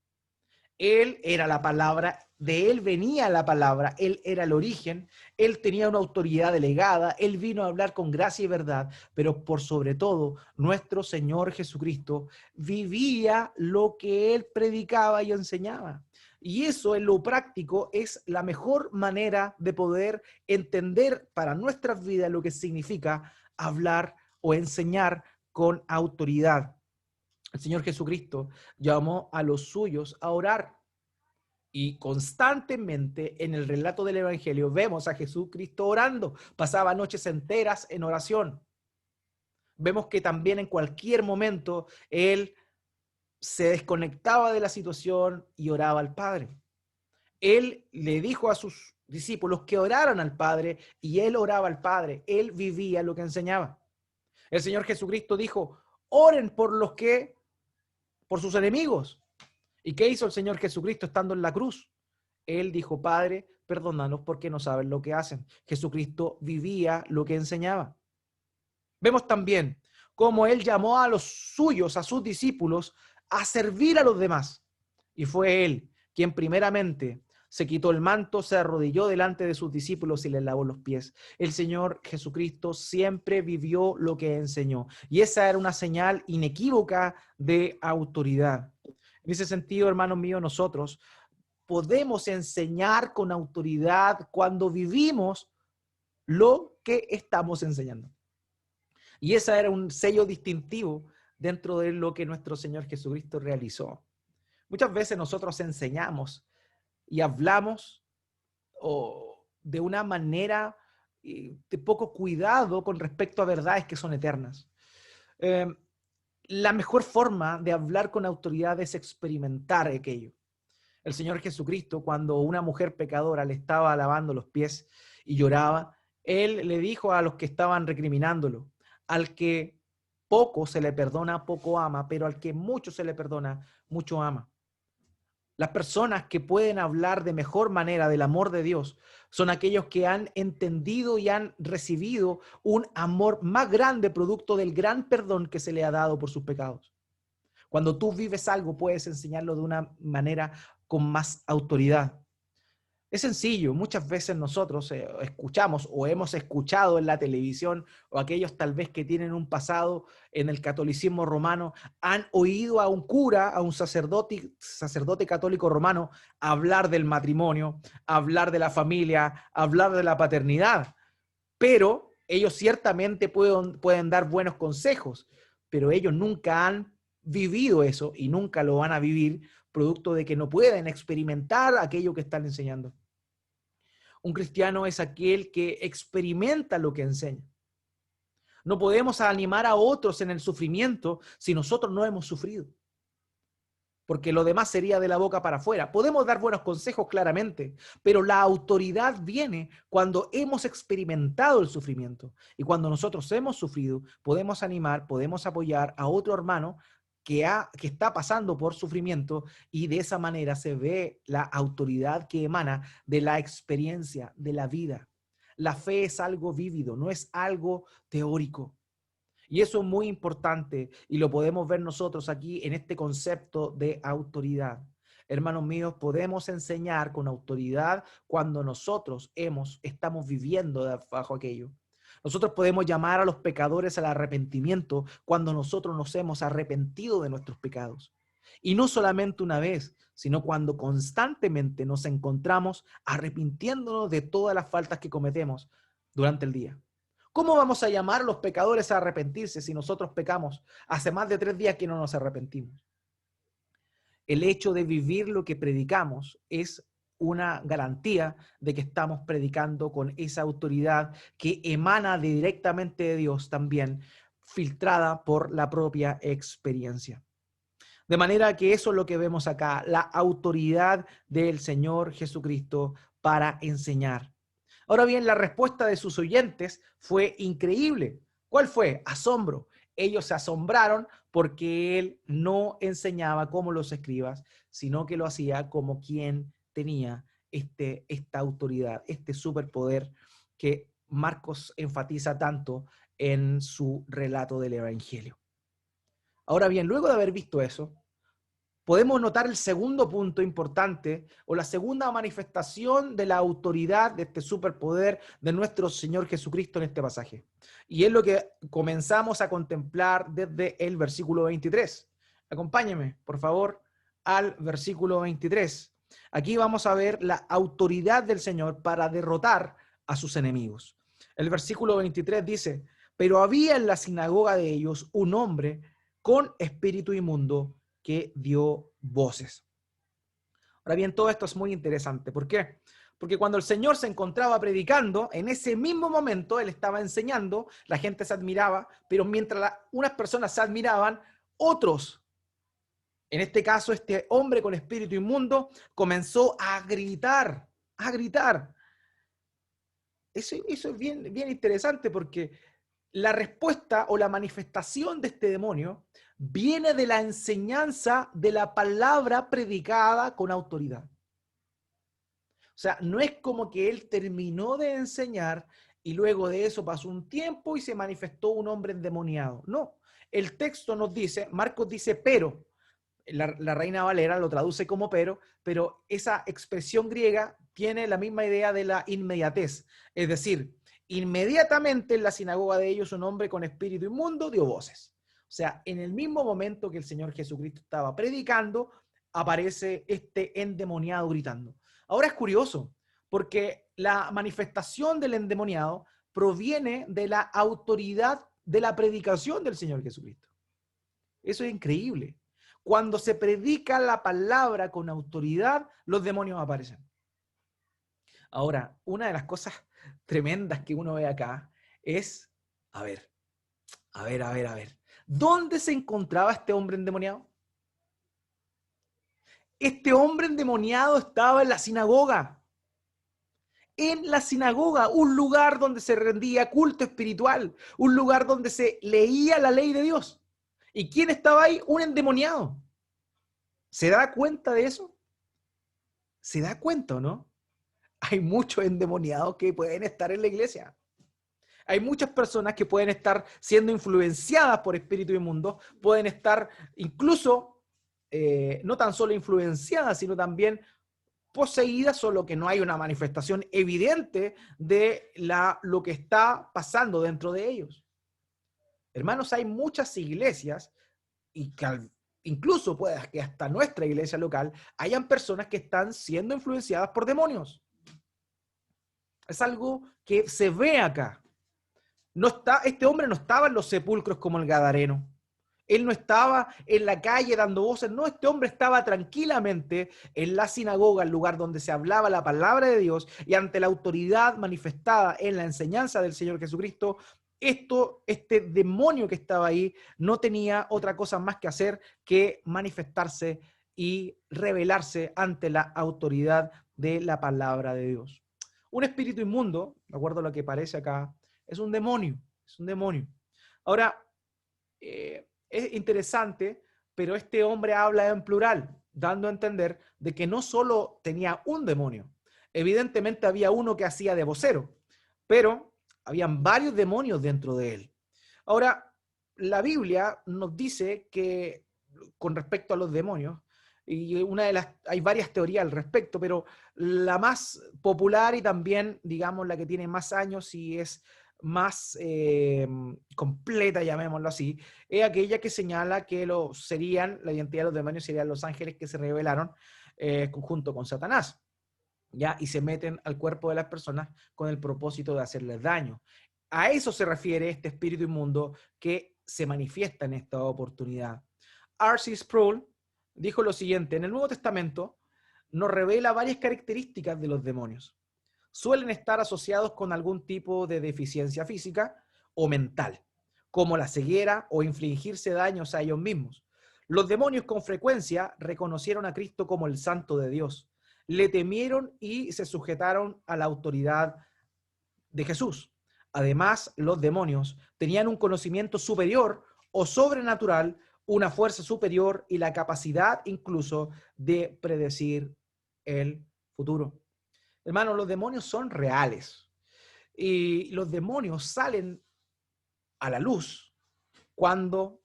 Él era la palabra, de él venía la palabra, él era el origen, él tenía una autoridad delegada, él vino a hablar con gracia y verdad, pero por sobre todo, nuestro Señor Jesucristo vivía lo que él predicaba y enseñaba. Y eso en lo práctico es la mejor manera de poder entender para nuestras vidas lo que significa hablar o enseñar con autoridad. El Señor Jesucristo llamó a los suyos a orar. Y constantemente en el relato del Evangelio vemos a Jesucristo orando. Pasaba noches enteras en oración. Vemos que también en cualquier momento Él se desconectaba de la situación y oraba al Padre. Él le dijo a sus discípulos que oraran al Padre y Él oraba al Padre. Él vivía lo que enseñaba. El Señor Jesucristo dijo, oren por sus enemigos. ¿Y qué hizo el Señor Jesucristo estando en la cruz? Él dijo, Padre, perdónanos porque no saben lo que hacen. Jesucristo vivía lo que enseñaba. Vemos también cómo Él llamó a los suyos, a sus discípulos, a servir a los demás. Y fue Él quien primeramente se quitó el manto, se arrodilló delante de sus discípulos y les lavó los pies. El Señor Jesucristo siempre vivió lo que enseñó. Y esa era una señal inequívoca de autoridad. En ese sentido, hermanos míos, nosotros podemos enseñar con autoridad cuando vivimos lo que estamos enseñando. Y ese era un sello distintivo dentro de lo que nuestro Señor Jesucristo realizó. Muchas veces nosotros enseñamos y hablamos de una manera de poco cuidado con respecto a verdades que son eternas. La mejor forma de hablar con autoridad es experimentar aquello. El Señor Jesucristo, cuando una mujer pecadora le estaba lavando los pies y lloraba, Él le dijo a los que estaban recriminándolo, al que poco se le perdona, poco ama, pero al que mucho se le perdona, mucho ama. Las personas que pueden hablar de mejor manera del amor de Dios son aquellos que han entendido y han recibido un amor más grande producto del gran perdón que se le ha dado por sus pecados. Cuando tú vives algo, puedes enseñarlo de una manera con más autoridad. Es sencillo, muchas veces nosotros escuchamos o hemos escuchado en la televisión o aquellos tal vez que tienen un pasado en el catolicismo romano, han oído a un cura, a un sacerdote católico romano hablar del matrimonio, hablar de la familia, hablar de la paternidad, pero ellos ciertamente pueden dar buenos consejos, pero ellos nunca han vivido eso y nunca lo van a vivir producto de que no pueden experimentar aquello que están enseñando. Un cristiano es aquel que experimenta lo que enseña. No podemos animar a otros en el sufrimiento si nosotros no hemos sufrido, porque lo demás sería de la boca para afuera. Podemos dar buenos consejos claramente, pero la autoridad viene cuando hemos experimentado el sufrimiento. Y cuando nosotros hemos sufrido, podemos animar, podemos apoyar a otro hermano que está pasando por sufrimiento, y de esa manera se ve la autoridad que emana de la experiencia, de la vida. La fe es algo vívido, no es algo teórico. Y eso es muy importante y lo podemos ver nosotros aquí en este concepto de autoridad. Hermanos míos, podemos enseñar con autoridad cuando nosotros estamos viviendo bajo aquello. Nosotros podemos llamar a los pecadores al arrepentimiento cuando nosotros nos hemos arrepentido de nuestros pecados. Y no solamente una vez, sino cuando constantemente nos encontramos arrepintiéndonos de todas las faltas que cometemos durante el día. ¿Cómo vamos a llamar a los pecadores a arrepentirse si nosotros pecamos hace más de 3 días que no nos arrepentimos? El hecho de vivir lo que predicamos es una garantía de que estamos predicando con esa autoridad que emana directamente de Dios también, filtrada por la propia experiencia. De manera que eso es lo que vemos acá, la autoridad del Señor Jesucristo para enseñar. Ahora bien, la respuesta de sus oyentes fue increíble. ¿Cuál fue? Asombro. Ellos se asombraron porque él no enseñaba como los escribas, sino que lo hacía como quien tenía esta autoridad, este superpoder que Marcos enfatiza tanto en su relato del Evangelio. Ahora bien, luego de haber visto eso, podemos notar el segundo punto importante o la segunda manifestación de la autoridad de este superpoder de nuestro Señor Jesucristo en este pasaje. Y es lo que comenzamos a contemplar desde el versículo 23. Acompáñeme, por favor, al versículo 23. Aquí vamos a ver la autoridad del Señor para derrotar a sus enemigos. El versículo 23 dice: pero había en la sinagoga de ellos un hombre con espíritu inmundo que dio voces. Ahora bien, todo esto es muy interesante. ¿Por qué? Porque cuando el Señor se encontraba predicando, en ese mismo momento Él estaba enseñando, la gente se admiraba, pero mientras unas personas se admiraban, otros, en este caso este hombre con espíritu inmundo, comenzó a gritar, a gritar. Eso es bien interesante porque la respuesta o la manifestación de este demonio viene de la enseñanza de la palabra predicada con autoridad. O sea, no es como que él terminó de enseñar y luego de eso pasó un tiempo y se manifestó un hombre endemoniado. No, el texto nos dice, Marcos dice pero, la Reina Valera lo traduce como pero esa expresión griega tiene la misma idea de la inmediatez. Es decir, inmediatamente en la sinagoga de ellos un hombre con espíritu inmundo dio voces. O sea, en el mismo momento que el Señor Jesucristo estaba predicando, aparece este endemoniado gritando. Ahora es curioso, porque la manifestación del endemoniado proviene de la autoridad de la predicación del Señor Jesucristo. Eso es increíble. Cuando se predica la palabra con autoridad, los demonios aparecen. Ahora, una de las cosas tremendas que uno ve acá es, a ver. ¿Dónde se encontraba este hombre endemoniado? Este hombre endemoniado estaba en la sinagoga. En la sinagoga, un lugar donde se rendía culto espiritual, un lugar donde se leía la ley de Dios. ¿Y quién estaba ahí? Un endemoniado. ¿Se da cuenta de eso? ¿Se da cuenta o no? Hay muchos endemoniados que pueden estar en la iglesia. Hay muchas personas que pueden estar siendo influenciadas por espíritu inmundo, pueden estar incluso no tan solo influenciadas, sino también poseídas, solo que no hay una manifestación evidente de lo que está pasando dentro de ellos. Hermanos, hay muchas iglesias y que incluso puede que hasta nuestra iglesia local hayan personas que están siendo influenciadas por demonios. Es algo que se ve acá. Este hombre no estaba en los sepulcros como el Gadareno. Él no estaba en la calle dando voces. No, este hombre estaba tranquilamente en la sinagoga, el lugar donde se hablaba la palabra de Dios, y ante la autoridad manifestada en la enseñanza del Señor Jesucristo, este demonio que estaba ahí no tenía otra cosa más que hacer que manifestarse y revelarse ante la autoridad de la palabra de Dios. Un espíritu inmundo, de acuerdo a lo que parece acá, es un demonio, es un demonio. Ahora, es interesante, pero este hombre habla en plural, dando a entender de que no solo tenía un demonio, evidentemente había uno que hacía de vocero, pero habían varios demonios dentro de él. Ahora, la Biblia nos dice que con respecto a los demonios, y hay varias teorías al respecto, pero la más popular y también, digamos, la que tiene más años y es más completa, llamémoslo así, es aquella que señala que la identidad de los demonios serían los ángeles que se rebelaron junto con Satanás, ¿ya? Y se meten al cuerpo de las personas con el propósito de hacerles daño. A eso se refiere este espíritu inmundo que se manifiesta en esta oportunidad. R.C. Sproul dijo lo siguiente: en el Nuevo Testamento nos revela varias características de los demonios. Suelen estar asociados con algún tipo de deficiencia física o mental, como la ceguera o infligirse daños a ellos mismos. Los demonios con frecuencia reconocieron a Cristo como el Santo de Dios, le temieron y se sujetaron a la autoridad de Jesús. Además, los demonios tenían un conocimiento superior o sobrenatural, una fuerza superior y la capacidad incluso de predecir el futuro. Hermanos, los demonios son reales y los demonios salen a la luz cuando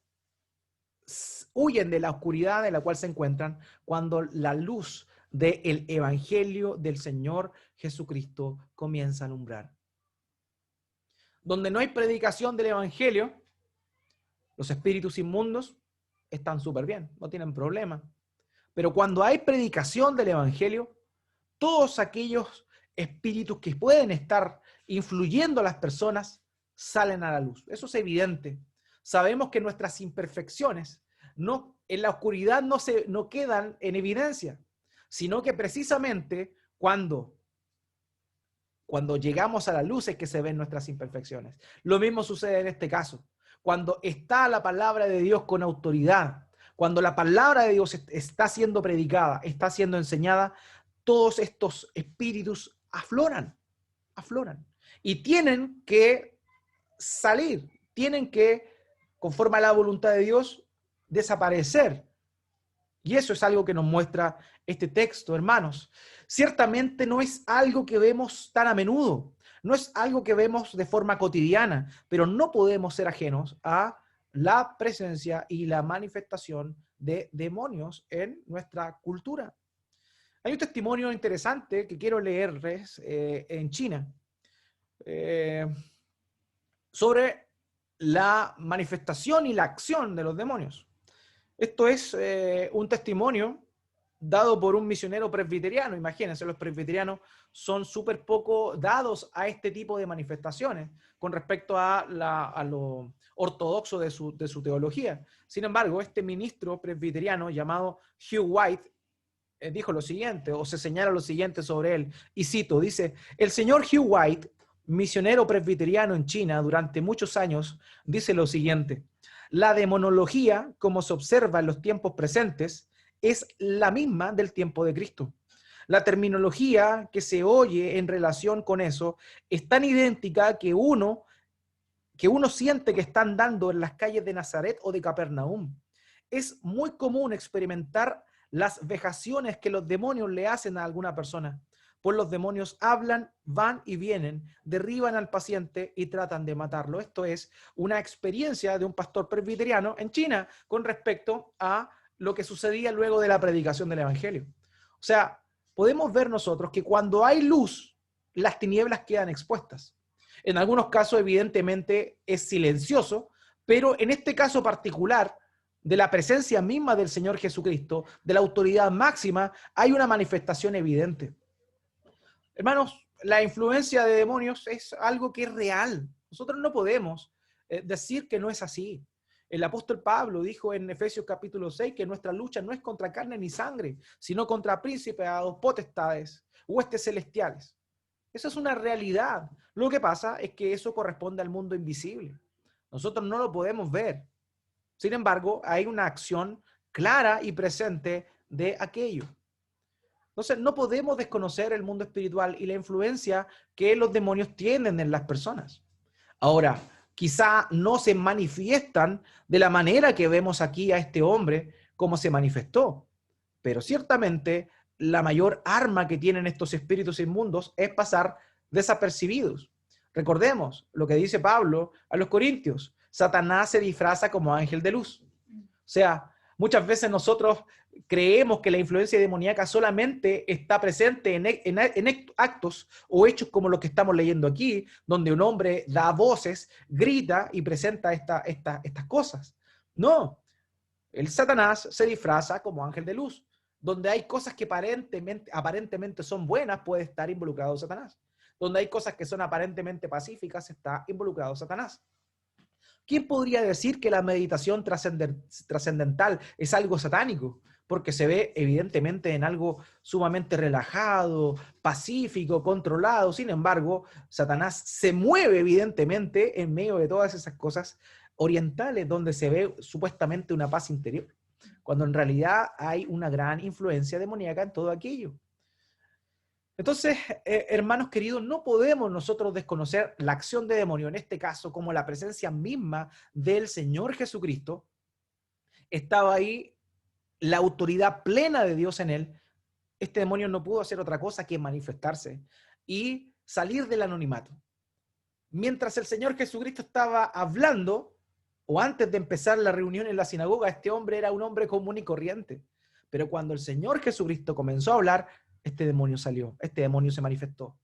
huyen de la oscuridad en la cual se encuentran cuando la luz del Evangelio del Señor Jesucristo comienza a alumbrar. Donde no hay predicación del Evangelio, los espíritus inmundos están súper bien, no tienen problema. Pero cuando hay predicación del Evangelio, todos aquellos espíritus que pueden estar influyendo a las personas salen a la luz. Eso es evidente. Sabemos que nuestras imperfecciones en la oscuridad no quedan en evidencia, sino que precisamente cuando llegamos a la luz es que se ven nuestras imperfecciones. Lo mismo sucede en este caso. Cuando está la palabra de Dios con autoridad, cuando la palabra de Dios está siendo predicada, está siendo enseñada, todos estos espíritus afloran. Y tienen que salir, tienen que, conforme a la voluntad de Dios, desaparecer. Y eso es algo que nos muestra este texto, hermanos. Ciertamente no es algo que vemos tan a menudo, no es algo que vemos de forma cotidiana, pero no podemos ser ajenos a la presencia y la manifestación de demonios en nuestra cultura. Hay un testimonio interesante que quiero leerles en China sobre la manifestación y la acción de los demonios. Esto es un testimonio dado por un misionero presbiteriano. Imagínense, los presbiterianos son súper poco dados a este tipo de manifestaciones con respecto a lo ortodoxo de su teología. Sin embargo, este ministro presbiteriano llamado Hugh White dijo lo siguiente, o se señala lo siguiente sobre él, y cito, dice: el señor Hugh White, misionero presbiteriano en China durante muchos años, dice lo siguiente: la demonología, como se observa en los tiempos presentes, es la misma del tiempo de Cristo. La terminología que se oye en relación con eso es tan idéntica que uno siente que están dando en las calles de Nazaret o de Capernaum. Es muy común experimentar las vejaciones que los demonios le hacen a alguna persona. Pues los demonios hablan, van y vienen, derriban al paciente y tratan de matarlo. Esto es una experiencia de un pastor presbiteriano en China con respecto a lo que sucedía luego de la predicación del Evangelio. O sea, podemos ver nosotros que cuando hay luz, las tinieblas quedan expuestas. En algunos casos, evidentemente, es silencioso, pero en este caso particular, de la presencia misma del Señor Jesucristo, de la autoridad máxima, hay una manifestación evidente. Hermanos, la influencia de demonios es algo que es real. Nosotros no podemos decir que no es así. El apóstol Pablo dijo en Efesios capítulo 6 que nuestra lucha no es contra carne ni sangre, sino contra príncipes, potestades, huestes celestiales. Esa es una realidad. Lo que pasa es que eso corresponde al mundo invisible. Nosotros no lo podemos ver. Sin embargo, hay una acción clara y presente de aquello. Entonces, no podemos desconocer el mundo espiritual y la influencia que los demonios tienen en las personas. Ahora, quizá no se manifiestan de la manera que vemos aquí a este hombre como se manifestó, pero ciertamente la mayor arma que tienen estos espíritus inmundos es pasar desapercibidos. Recordemos lo que dice Pablo a los Corintios: Satanás se disfraza como ángel de luz. O sea, muchas veces nosotros creemos que la influencia demoníaca solamente está presente en actos o hechos como los que estamos leyendo aquí, donde un hombre da voces, grita y presenta estas cosas. No, el Satanás se disfraza como ángel de luz. Donde hay cosas que aparentemente son buenas, puede estar involucrado Satanás. Donde hay cosas que son aparentemente pacíficas, está involucrado Satanás. ¿Quién podría decir que la meditación trascendental es algo satánico? Porque se ve evidentemente en algo sumamente relajado, pacífico, controlado. Sin embargo, Satanás se mueve evidentemente en medio de todas esas cosas orientales donde se ve supuestamente una paz interior, cuando en realidad hay una gran influencia demoníaca en todo aquello. Entonces, hermanos queridos, no podemos nosotros desconocer la acción de demonio, en este caso, como la presencia misma del Señor Jesucristo. Estaba ahí la autoridad plena de Dios en él. Este demonio no pudo hacer otra cosa que manifestarse y salir del anonimato. Mientras el Señor Jesucristo estaba hablando, o antes de empezar la reunión en la sinagoga, este hombre era un hombre común y corriente. Pero cuando el Señor Jesucristo comenzó a hablar, este demonio salió, este demonio se manifestó.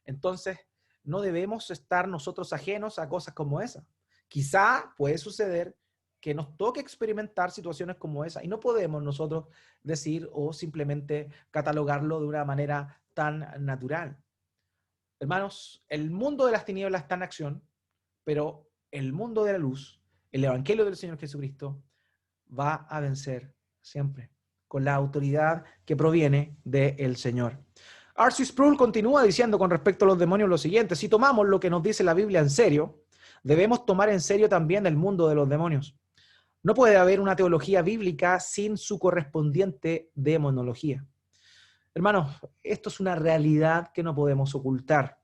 Entonces, no debemos estar nosotros ajenos a cosas como esa. Quizá puede suceder que nos toque experimentar situaciones como esa y no podemos nosotros decir o simplemente catalogarlo de una manera tan natural. Hermanos, el mundo de las tinieblas está en acción, pero el mundo de la luz, el evangelio del Señor Jesucristo, va a vencer siempre con la autoridad que proviene del Señor. R.C. Sproul continúa diciendo con respecto a los demonios lo siguiente: si tomamos lo que nos dice la Biblia en serio, debemos tomar en serio también el mundo de los demonios. No puede haber una teología bíblica sin su correspondiente demonología. Hermanos, esto es una realidad que no podemos ocultar.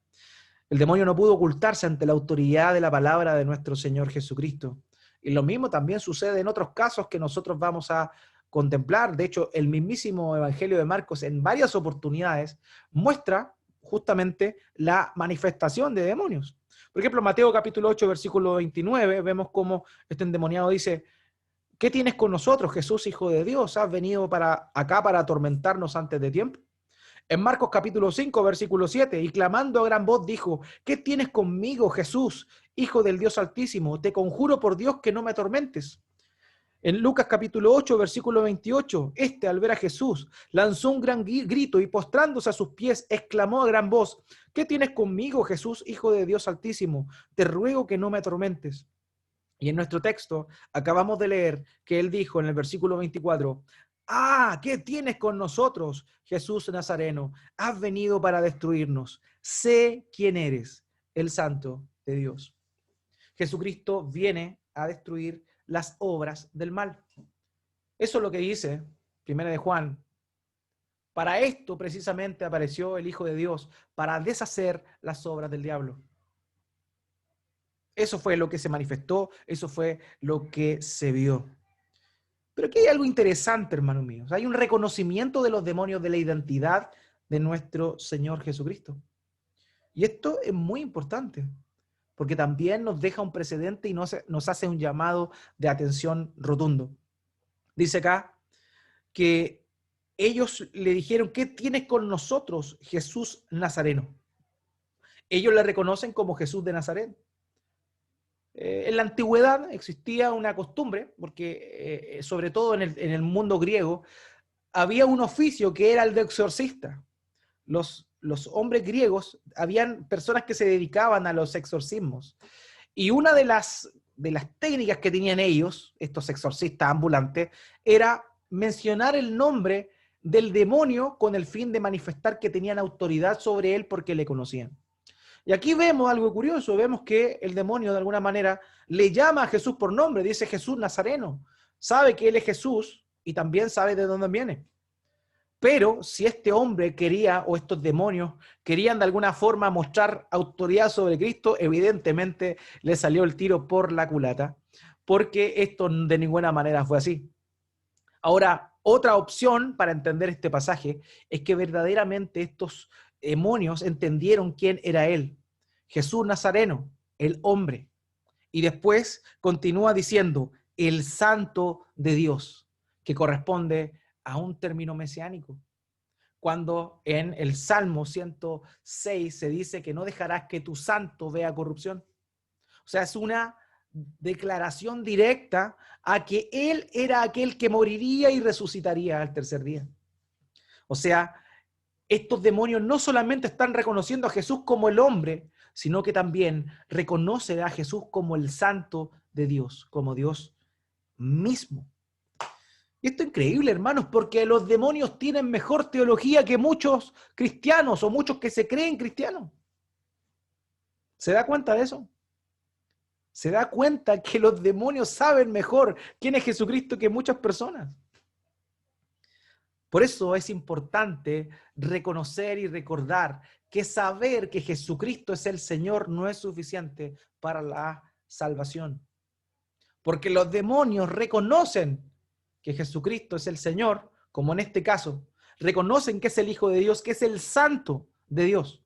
El demonio no pudo ocultarse ante la autoridad de la palabra de nuestro Señor Jesucristo. Y lo mismo también sucede en otros casos que nosotros vamos a contemplar. De hecho, el mismísimo Evangelio de Marcos en varias oportunidades muestra justamente la manifestación de demonios. Por ejemplo, Mateo capítulo 8, versículo 29, vemos cómo este endemoniado dice: ¿qué tienes con nosotros, Jesús, Hijo de Dios? ¿Has venido acá para atormentarnos antes de tiempo? En Marcos capítulo 5, versículo 7, y clamando a gran voz dijo: ¿qué tienes conmigo, Jesús, Hijo del Dios Altísimo? Te conjuro por Dios que no me atormentes. En Lucas capítulo 8, versículo 28, al ver a Jesús, lanzó un gran grito y postrándose a sus pies, exclamó a gran voz: ¿qué tienes conmigo, Jesús, Hijo de Dios Altísimo? Te ruego que no me atormentes. Y en nuestro texto acabamos de leer que él dijo en el versículo 24: ah, ¿qué tienes con nosotros, Jesús Nazareno? Has venido para destruirnos. Sé quién eres, el Santo de Dios. Jesucristo viene a destruir las obras del mal. Eso es lo que dice Primera de Juan. Para esto precisamente apareció el Hijo de Dios, para deshacer las obras del diablo. Eso fue lo que se manifestó, eso fue lo que se vio. Pero aquí hay algo interesante, hermanos míos. Hay un reconocimiento de los demonios de la identidad de nuestro Señor Jesucristo. Y esto es muy importante, porque también nos deja un precedente y nos hace un llamado de atención rotundo. Dice acá que ellos le dijeron: ¿qué tienes con nosotros, Jesús Nazareno? Ellos le reconocen como Jesús de Nazaret. En la antigüedad existía una costumbre, porque sobre todo en el mundo griego, había un oficio que era el de exorcista. Los hombres griegos, habían personas que se dedicaban a los exorcismos. Y una de las técnicas que tenían ellos, estos exorcistas ambulantes, era mencionar el nombre del demonio con el fin de manifestar que tenían autoridad sobre él porque le conocían. Y aquí vemos algo curioso, vemos que el demonio de alguna manera le llama a Jesús por nombre, dice Jesús Nazareno, sabe que él es Jesús y también sabe de dónde viene. Pero si este hombre quería, o estos demonios querían de alguna forma mostrar autoridad sobre Cristo, evidentemente le salió el tiro por la culata, porque esto de ninguna manera fue así. Ahora, otra opción para entender este pasaje es que verdaderamente estos demonios entendieron quién era él, Jesús Nazareno, el hombre. Y después continúa diciendo el Santo de Dios, que corresponde a un término mesiánico. Cuando en el Salmo 106 se dice que no dejarás que tu santo vea corrupción. O sea, es una declaración directa a que él era aquel que moriría y resucitaría al tercer día. O sea, estos demonios no solamente están reconociendo a Jesús como el hombre, sino que también reconocen a Jesús como el Santo de Dios, como Dios mismo. Y esto es increíble, hermanos, porque los demonios tienen mejor teología que muchos cristianos o muchos que se creen cristianos. ¿Se da cuenta de eso? Se da cuenta que los demonios saben mejor quién es Jesucristo que muchas personas. Por eso es importante reconocer y recordar que saber que Jesucristo es el Señor no es suficiente para la salvación. Porque los demonios reconocen que Jesucristo es el Señor, como en este caso, reconocen que es el Hijo de Dios, que es el Santo de Dios.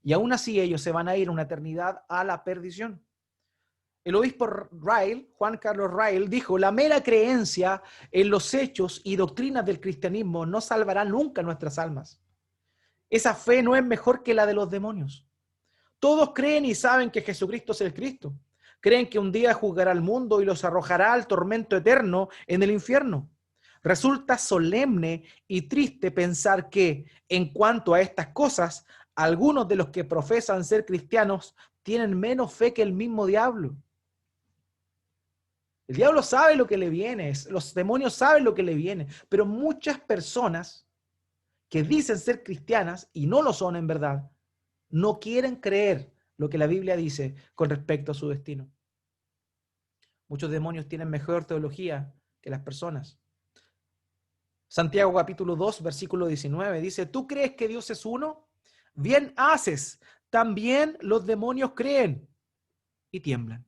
Y aún así ellos se van a ir una eternidad a la perdición. El obispo Ryle, Juan Carlos Ryle, dijo: la mera creencia en los hechos y doctrinas del cristianismo no salvará nunca nuestras almas. Esa fe no es mejor que la de los demonios. Todos creen y saben que Jesucristo es el Cristo. Creen que un día juzgará al mundo y los arrojará al tormento eterno en el infierno. Resulta solemne y triste pensar que, en cuanto a estas cosas, algunos de los que profesan ser cristianos tienen menos fe que el mismo diablo. El diablo sabe lo que le viene, los demonios saben lo que le viene, pero muchas personas que dicen ser cristianas y no lo son en verdad, no quieren creer lo que la Biblia dice con respecto a su destino. Muchos demonios tienen mejor teología que las personas. Santiago capítulo 2, versículo 19 dice: ¿tú crees que Dios es uno? Bien haces. También los demonios creen y tiemblan.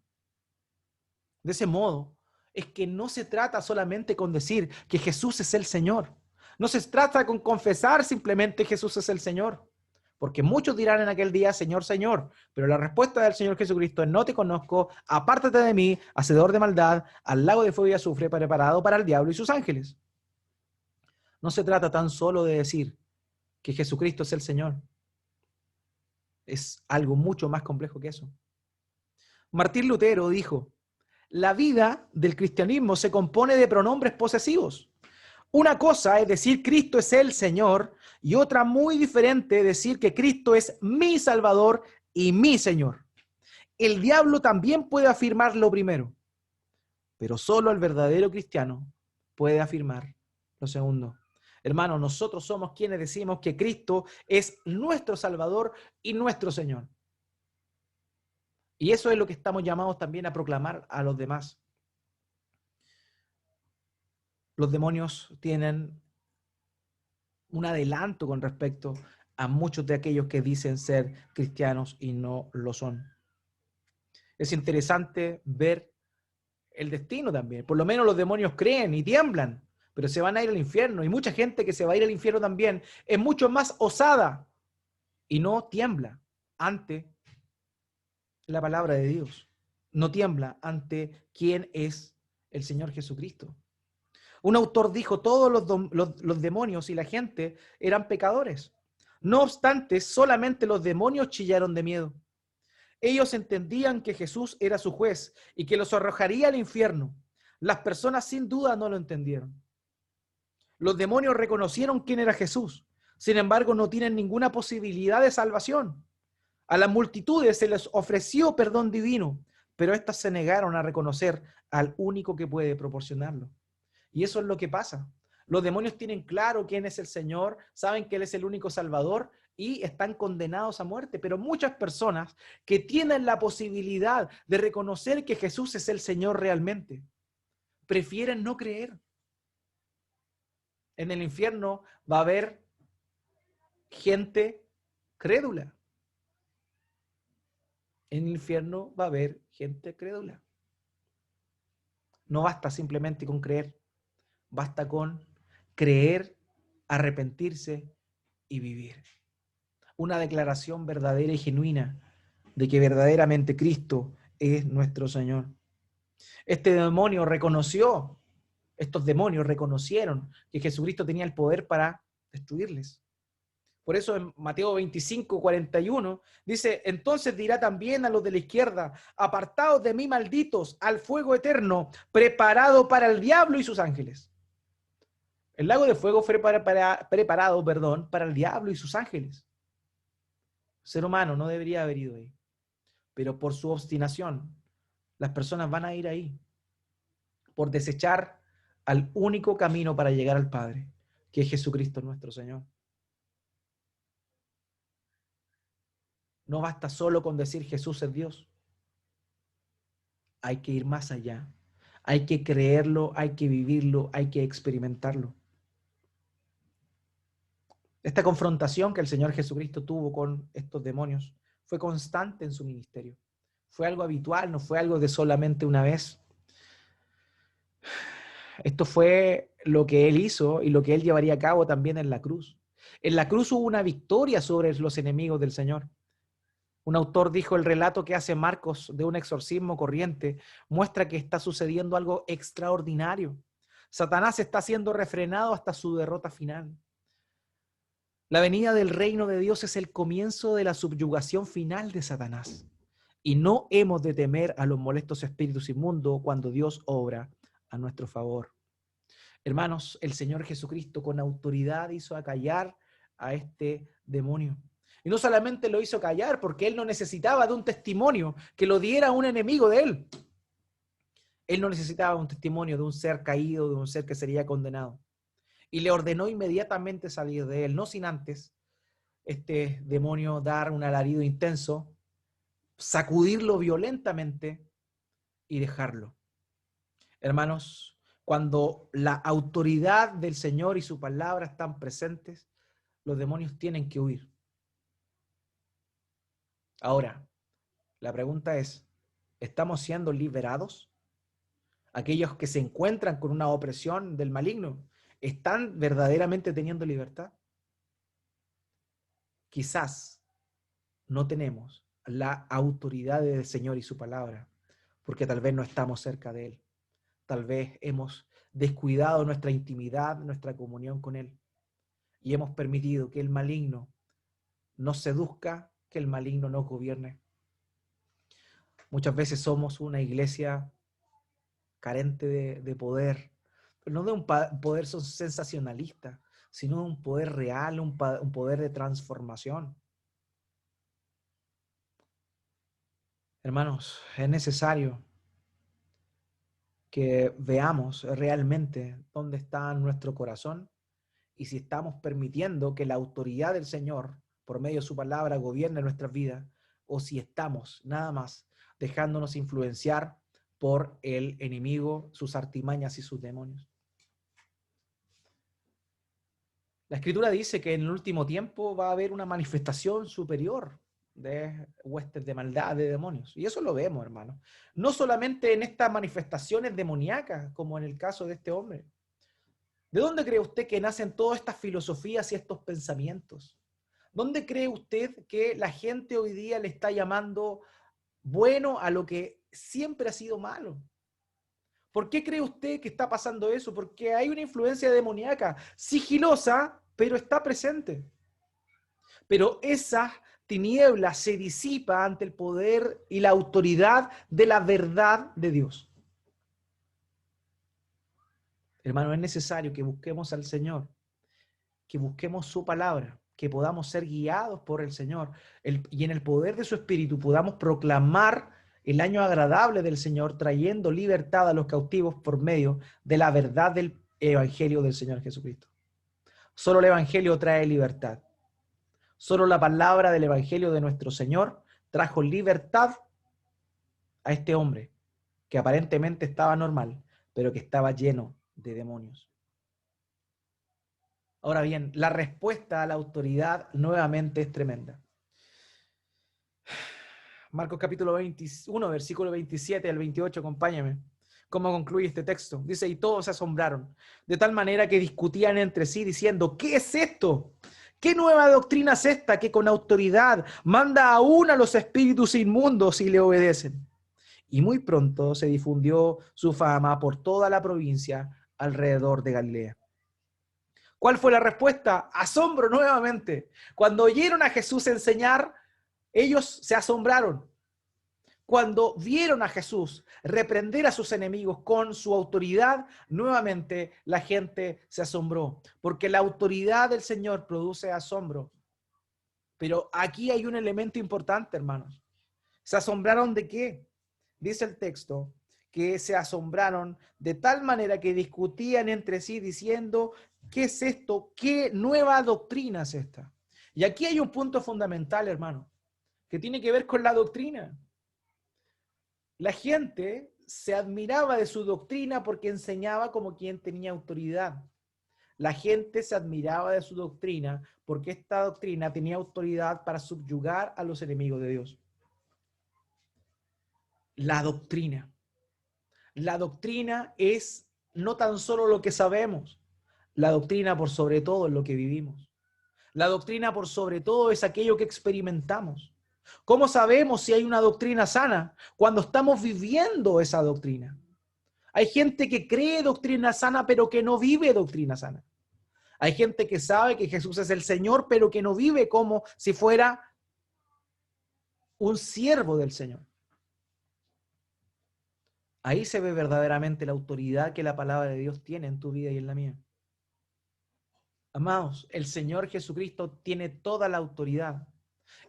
De ese modo, es que no se trata solamente con decir que Jesús es el Señor. No se trata con confesar simplemente Jesús es el Señor. Porque muchos dirán en aquel día: Señor, Señor. Pero la respuesta del Señor Jesucristo es: no te conozco, apártate de mí, hacedor de maldad, al lago de fuego y azufre preparado para el diablo y sus ángeles. No se trata tan solo de decir que Jesucristo es el Señor. Es algo mucho más complejo que eso. Martín Lutero dijo: la vida del cristianismo se compone de pronombres posesivos. Una cosa es decir Cristo es el Señor, y otra muy diferente decir que Cristo es mi Salvador y mi Señor. El diablo también puede afirmar lo primero, pero solo el verdadero cristiano puede afirmar lo segundo. Hermano, nosotros somos quienes decimos que Cristo es nuestro Salvador y nuestro Señor. Y eso es lo que estamos llamados también a proclamar a los demás. Los demonios tienen un adelanto con respecto a muchos de aquellos que dicen ser cristianos y no lo son. Es interesante ver el destino también. Por lo menos los demonios creen y tiemblan, pero se van a ir al infierno. Y mucha gente que se va a ir al infierno también es mucho más osada y no tiembla ante la palabra de Dios. No tiembla ante quién es el Señor Jesucristo. Un autor dijo: todos los demonios y la gente eran pecadores. No obstante, solamente los demonios chillaron de miedo. Ellos entendían que Jesús era su juez y que los arrojaría al infierno. Las personas sin duda no lo entendieron. Los demonios reconocieron quién era Jesús. Sin embargo, no tienen ninguna posibilidad de salvación. A las multitudes se les ofreció perdón divino, pero éstas se negaron a reconocer al único que puede proporcionarlo. Y eso es lo que pasa. Los demonios tienen claro quién es el Señor, saben que Él es el único Salvador y están condenados a muerte. Pero muchas personas que tienen la posibilidad de reconocer que Jesús es el Señor realmente, prefieren no creer. En el infierno va a haber gente crédula. En el infierno va a haber gente crédula. No basta simplemente con creer, basta con creer, arrepentirse y vivir. Una declaración verdadera y genuina de que verdaderamente Cristo es nuestro Señor. Estos demonios reconocieron que Jesucristo tenía el poder para destruirles. Por eso en Mateo 25, 41 dice: entonces dirá también a los de la izquierda: apartaos de mí, malditos, al fuego eterno, preparado para el diablo y sus ángeles. El lago de fuego fue preparado para el diablo y sus ángeles. El ser humano no debería haber ido ahí, pero por su obstinación, las personas van a ir ahí, por desechar al único camino para llegar al Padre, que es Jesucristo nuestro Señor. No basta solo con decir Jesús es Dios. Hay que ir más allá. Hay que creerlo, hay que vivirlo, hay que experimentarlo. Esta confrontación que el Señor Jesucristo tuvo con estos demonios fue constante en su ministerio. Fue algo habitual, no fue algo de solamente una vez. Esto fue lo que Él hizo y lo que Él llevaría a cabo también en la cruz. En la cruz hubo una victoria sobre los enemigos del Señor. Un autor dijo: el relato que hace Marcos de un exorcismo corriente muestra que está sucediendo algo extraordinario. Satanás está siendo refrenado hasta su derrota final. La venida del reino de Dios es el comienzo de la subyugación final de Satanás. Y no hemos de temer a los molestos espíritus inmundos cuando Dios obra a nuestro favor. Hermanos, el Señor Jesucristo con autoridad hizo acallar a este demonio. Y no solamente lo hizo callar porque él no necesitaba de un testimonio que lo diera un enemigo de él. Él no necesitaba un testimonio de un ser caído, de un ser que sería condenado. Y le ordenó inmediatamente salir de él, no sin antes este demonio dar un alarido intenso, sacudirlo violentamente y dejarlo. Hermanos, cuando la autoridad del Señor y su palabra están presentes, los demonios tienen que huir. Ahora, la pregunta es, ¿estamos siendo liberados? Aquellos que se encuentran con una opresión del maligno, ¿están verdaderamente teniendo libertad? Quizás no tenemos la autoridad del Señor y su palabra, porque tal vez no estamos cerca de Él. Tal vez hemos descuidado nuestra intimidad, nuestra comunión con Él, y hemos permitido que el maligno nos seduzca, que el maligno nos gobierne. Muchas veces somos una iglesia carente de poder, pero no de un poder sensacionalista, sino de un poder real, un poder de transformación. Hermanos, es necesario que veamos realmente dónde está nuestro corazón y si estamos permitiendo que la autoridad del Señor, por medio de su palabra, gobierne nuestras vidas, o si estamos nada más dejándonos influenciar por el enemigo, sus artimañas y sus demonios. La Escritura dice que en el último tiempo va a haber una manifestación superior de huestes de maldad, de demonios. Y eso lo vemos, hermano. No solamente en estas manifestaciones demoníacas, como en el caso de este hombre. ¿De dónde cree usted que nacen todas estas filosofías y estos pensamientos? ¿Dónde cree usted que la gente hoy día le está llamando bueno a lo que siempre ha sido malo? ¿Por qué cree usted que está pasando eso? Porque hay una influencia demoníaca, sigilosa, pero está presente. Pero esa tiniebla se disipa ante el poder y la autoridad de la verdad de Dios. Hermano, es necesario que busquemos al Señor, que busquemos su palabra, que podamos ser guiados por el Señor y en el poder de su Espíritu podamos proclamar el año agradable del Señor, trayendo libertad a los cautivos por medio de la verdad del Evangelio del Señor Jesucristo. Solo el Evangelio trae libertad. Solo la palabra del Evangelio de nuestro Señor trajo libertad a este hombre que aparentemente estaba normal, pero que estaba lleno de demonios. Ahora bien, la respuesta a la autoridad nuevamente es tremenda. Marcos capítulo 21, versículo 27 al 28, acompáñame. ¿Cómo concluye este texto? Dice, y todos se asombraron, de tal manera que discutían entre sí diciendo, ¿qué es esto? ¿Qué nueva doctrina es esta que con autoridad manda aún a los espíritus inmundos y le obedecen? Y muy pronto se difundió su fama por toda la provincia alrededor de Galilea. ¿Cuál fue la respuesta? Asombro nuevamente. Cuando oyeron a Jesús enseñar, ellos se asombraron. Cuando vieron a Jesús reprender a sus enemigos con su autoridad, nuevamente la gente se asombró, porque la autoridad del Señor produce asombro. Pero aquí hay un elemento importante, hermanos. ¿Se asombraron de qué? Dice el texto que se asombraron de tal manera que discutían entre sí diciendo, ¿qué es esto? ¿Qué nueva doctrina es esta? Y aquí hay un punto fundamental, hermano, que tiene que ver con la doctrina. La gente se admiraba de su doctrina porque enseñaba como quien tenía autoridad. La gente se admiraba de su doctrina porque esta doctrina tenía autoridad para subyugar a los enemigos de Dios. La doctrina. La doctrina es no tan solo lo que sabemos, la doctrina por sobre todo es lo que vivimos. La doctrina por sobre todo es aquello que experimentamos. ¿Cómo sabemos si hay una doctrina sana? Cuando estamos viviendo esa doctrina. Hay gente que cree doctrina sana, pero que no vive doctrina sana. Hay gente que sabe que Jesús es el Señor, pero que no vive como si fuera un siervo del Señor. Ahí se ve verdaderamente la autoridad que la palabra de Dios tiene en tu vida y en la mía. Amados, el Señor Jesucristo tiene toda la autoridad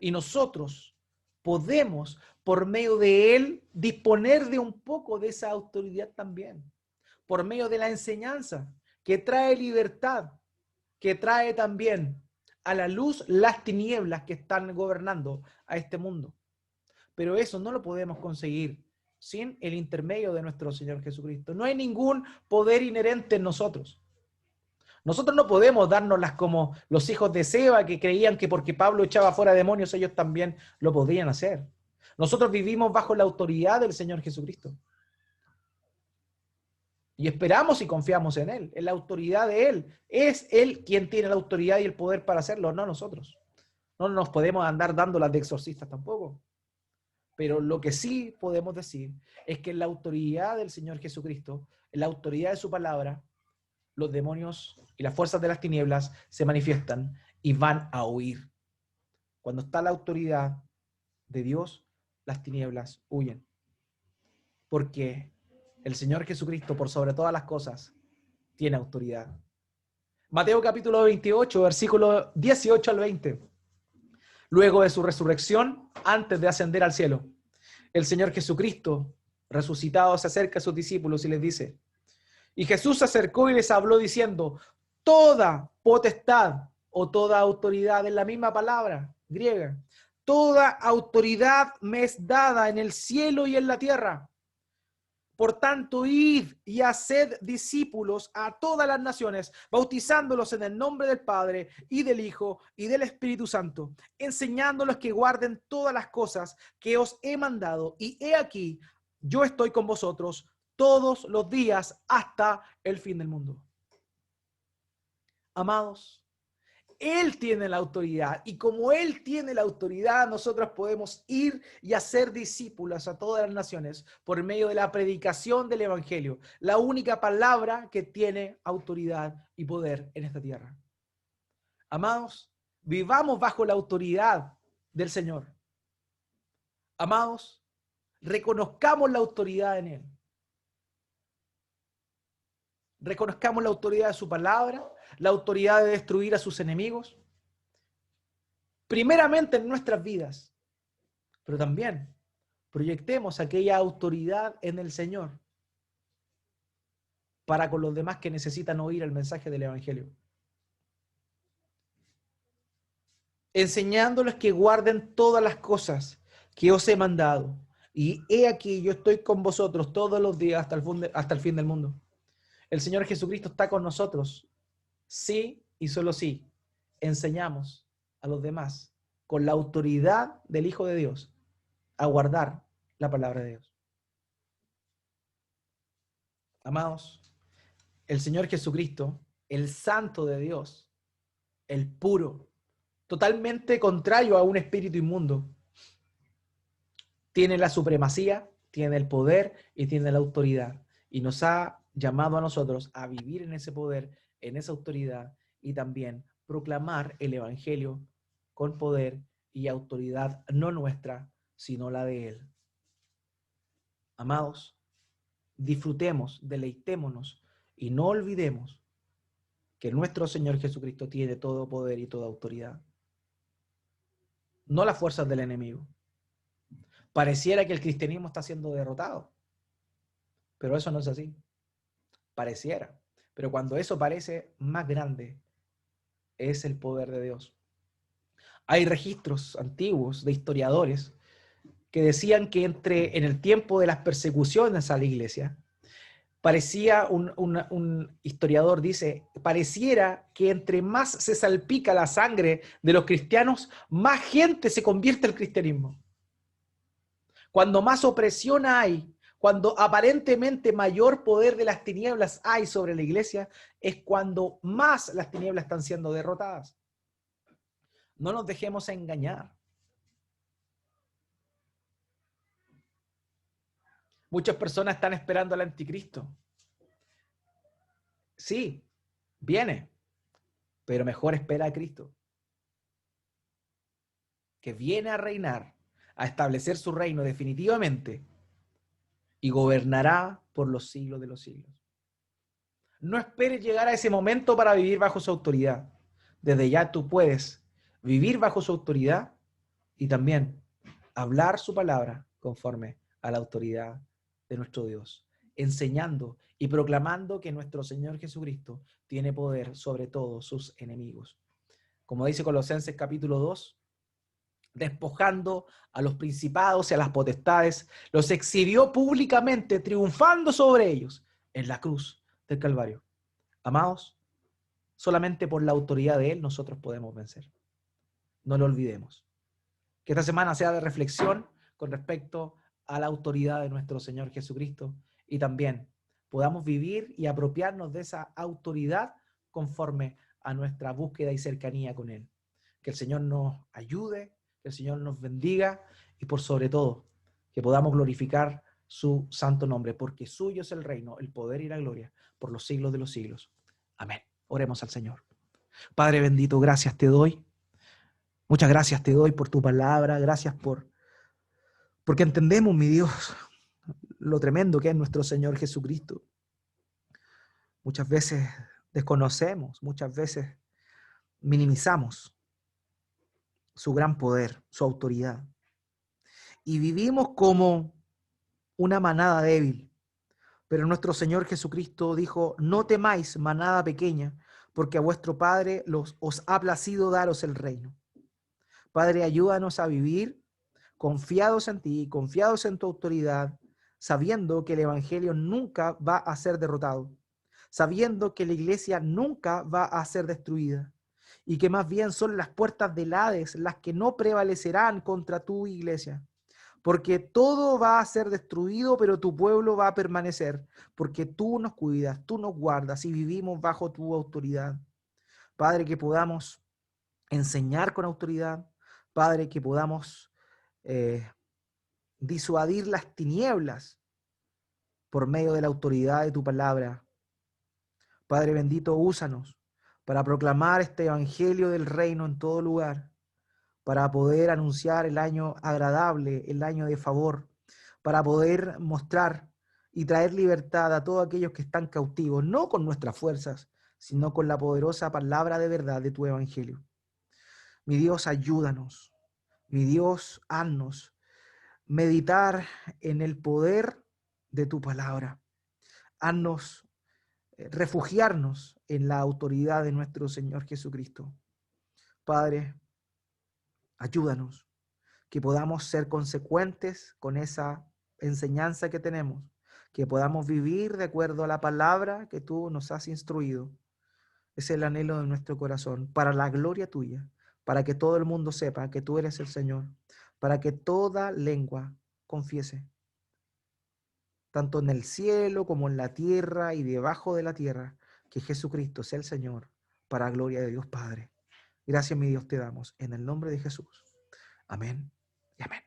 y nosotros podemos, por medio de Él, disponer de un poco de esa autoridad también, por medio de la enseñanza que trae libertad, que trae también a la luz las tinieblas que están gobernando a este mundo. Pero eso no lo podemos conseguir sin el intermedio de nuestro Señor Jesucristo. No hay ningún poder inherente en nosotros. Nosotros no podemos dárnoslas como los hijos de Seba que creían que porque Pablo echaba fuera demonios ellos también lo podían hacer. Nosotros vivimos bajo la autoridad del Señor Jesucristo. Y esperamos y confiamos en Él, en la autoridad de Él. Es Él quien tiene la autoridad y el poder para hacerlo, no nosotros. No nos podemos andar dándolas de exorcistas tampoco. Pero lo que sí podemos decir es que en la autoridad del Señor Jesucristo, en la autoridad de su palabra, los demonios y las fuerzas de las tinieblas se manifiestan y van a huir. Cuando está la autoridad de Dios, las tinieblas huyen. Porque el Señor Jesucristo, por sobre todas las cosas, tiene autoridad. Mateo capítulo 28, versículo 18 al 20. Luego de su resurrección, antes de ascender al cielo, el Señor Jesucristo, resucitado, se acerca a sus discípulos y les dice: y Jesús se acercó y les habló diciendo, toda potestad o toda autoridad, en la misma palabra griega, toda autoridad me es dada en el cielo y en la tierra. Por tanto, id y haced discípulos a todas las naciones, bautizándolos en el nombre del Padre y del Hijo y del Espíritu Santo, enseñándolos que guarden todas las cosas que os he mandado. Y he aquí, yo estoy con vosotros todos los días hasta el fin del mundo. Amados, Él tiene la autoridad y como Él tiene la autoridad, nosotros podemos ir y hacer discípulos a todas las naciones por medio de la predicación del Evangelio, la única palabra que tiene autoridad y poder en esta tierra. Amados, vivamos bajo la autoridad del Señor. Amados, reconozcamos la autoridad en Él. Reconozcamos la autoridad de su palabra, la autoridad de destruir a sus enemigos, primeramente en nuestras vidas, pero también proyectemos aquella autoridad en el Señor para con los demás que necesitan oír el mensaje del Evangelio. Enseñándoles que guarden todas las cosas que os he mandado. Y he aquí, yo estoy con vosotros todos los días hasta el fin del mundo. El Señor Jesucristo está con nosotros. Sí y solo sí. Enseñamos a los demás con la autoridad del Hijo de Dios a guardar la palabra de Dios. Amados, el Señor Jesucristo, el Santo de Dios, el puro, totalmente contrario a un espíritu inmundo, tiene la supremacía, tiene el poder y tiene la autoridad. Y nos ha llamado a nosotros a vivir en ese poder, en esa autoridad y también proclamar el Evangelio con poder y autoridad, no nuestra, sino la de Él. Amados, disfrutemos, deleitémonos y no olvidemos que nuestro Señor Jesucristo tiene todo poder y toda autoridad. No las fuerzas del enemigo. Pareciera que el cristianismo está siendo derrotado, pero eso no es así. Pareciera, pero cuando eso parece, más grande es el poder de Dios. Hay registros antiguos de historiadores que decían que en el tiempo de las persecuciones a la iglesia, parecía, un historiador dice, pareciera que entre más se salpica la sangre de los cristianos, más gente se convierte al cristianismo. Cuando más opresión hay, cuando aparentemente mayor poder de las tinieblas hay sobre la iglesia, es cuando más las tinieblas están siendo derrotadas. No nos dejemos engañar. Muchas personas están esperando al anticristo. Sí, viene, pero mejor espera a Cristo, que viene a reinar, a establecer su reino definitivamente y gobernará por los siglos de los siglos. No esperes llegar a ese momento para vivir bajo su autoridad. Desde ya tú puedes vivir bajo su autoridad y también hablar su palabra conforme a la autoridad de nuestro Dios, enseñando y proclamando que nuestro Señor Jesucristo tiene poder sobre todos sus enemigos. Como dice Colosenses capítulo 2, despojando a los principados y a las potestades, los exhibió públicamente, triunfando sobre ellos en la cruz del Calvario. Amados, solamente por la autoridad de Él nosotros podemos vencer. No lo olvidemos. Que esta semana sea de reflexión con respecto a la autoridad de nuestro Señor Jesucristo y también podamos vivir y apropiarnos de esa autoridad conforme a nuestra búsqueda y cercanía con Él. Que el Señor nos ayude, que el Señor nos bendiga y por sobre todo que podamos glorificar su santo nombre, porque suyo es el reino, el poder y la gloria por los siglos de los siglos. Amén. Oremos al Señor. Padre bendito, gracias te doy. Muchas gracias te doy por tu palabra, gracias porque entendemos, mi Dios, lo tremendo que es nuestro Señor Jesucristo. Muchas veces desconocemos, muchas veces minimizamos su gran poder, su autoridad. Y vivimos como una manada débil. Pero nuestro Señor Jesucristo dijo, no temáis, manada pequeña, porque a vuestro Padre os ha placido daros el reino. Padre, ayúdanos a vivir confiados en ti, confiados en tu autoridad, sabiendo que el Evangelio nunca va a ser derrotado, sabiendo que la iglesia nunca va a ser destruida y que más bien son las puertas del Hades las que no prevalecerán contra tu iglesia. Porque todo va a ser destruido, pero tu pueblo va a permanecer, porque tú nos cuidas, tú nos guardas y vivimos bajo tu autoridad. Padre, que podamos enseñar con autoridad, Padre, que podamos disuadir las tinieblas por medio de la autoridad de tu palabra. Padre bendito, úsanos para proclamar este evangelio del reino en todo lugar, para poder anunciar el año agradable, el año de favor, para poder mostrar y traer libertad a todos aquellos que están cautivos, no con nuestras fuerzas, sino con la poderosa palabra de verdad de tu evangelio. Mi Dios, ayúdanos. Mi Dios, haznos meditar en el poder de tu palabra. Haznos refugiarnos en la autoridad de nuestro Señor Jesucristo. Padre, ayúdanos, que podamos ser consecuentes con esa enseñanza que tenemos, que podamos vivir de acuerdo a la palabra que tú nos has instruido. Es el anhelo de nuestro corazón, para la gloria tuya, para que todo el mundo sepa que tú eres el Señor, para que toda lengua confiese, tanto en el cielo como en la tierra y debajo de la tierra, que Jesucristo sea el Señor, para la gloria de Dios Padre. Gracias, mi Dios, te damos en el nombre de Jesús. Amén y amén.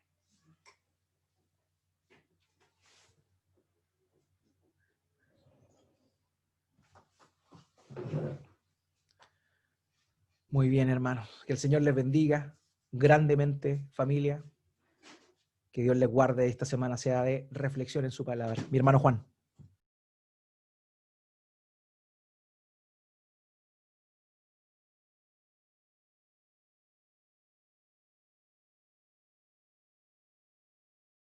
Muy bien, hermanos. Que el Señor les bendiga grandemente, familia. Que Dios les guarde. Esta semana sea de reflexión en su palabra. Mi hermano Juan.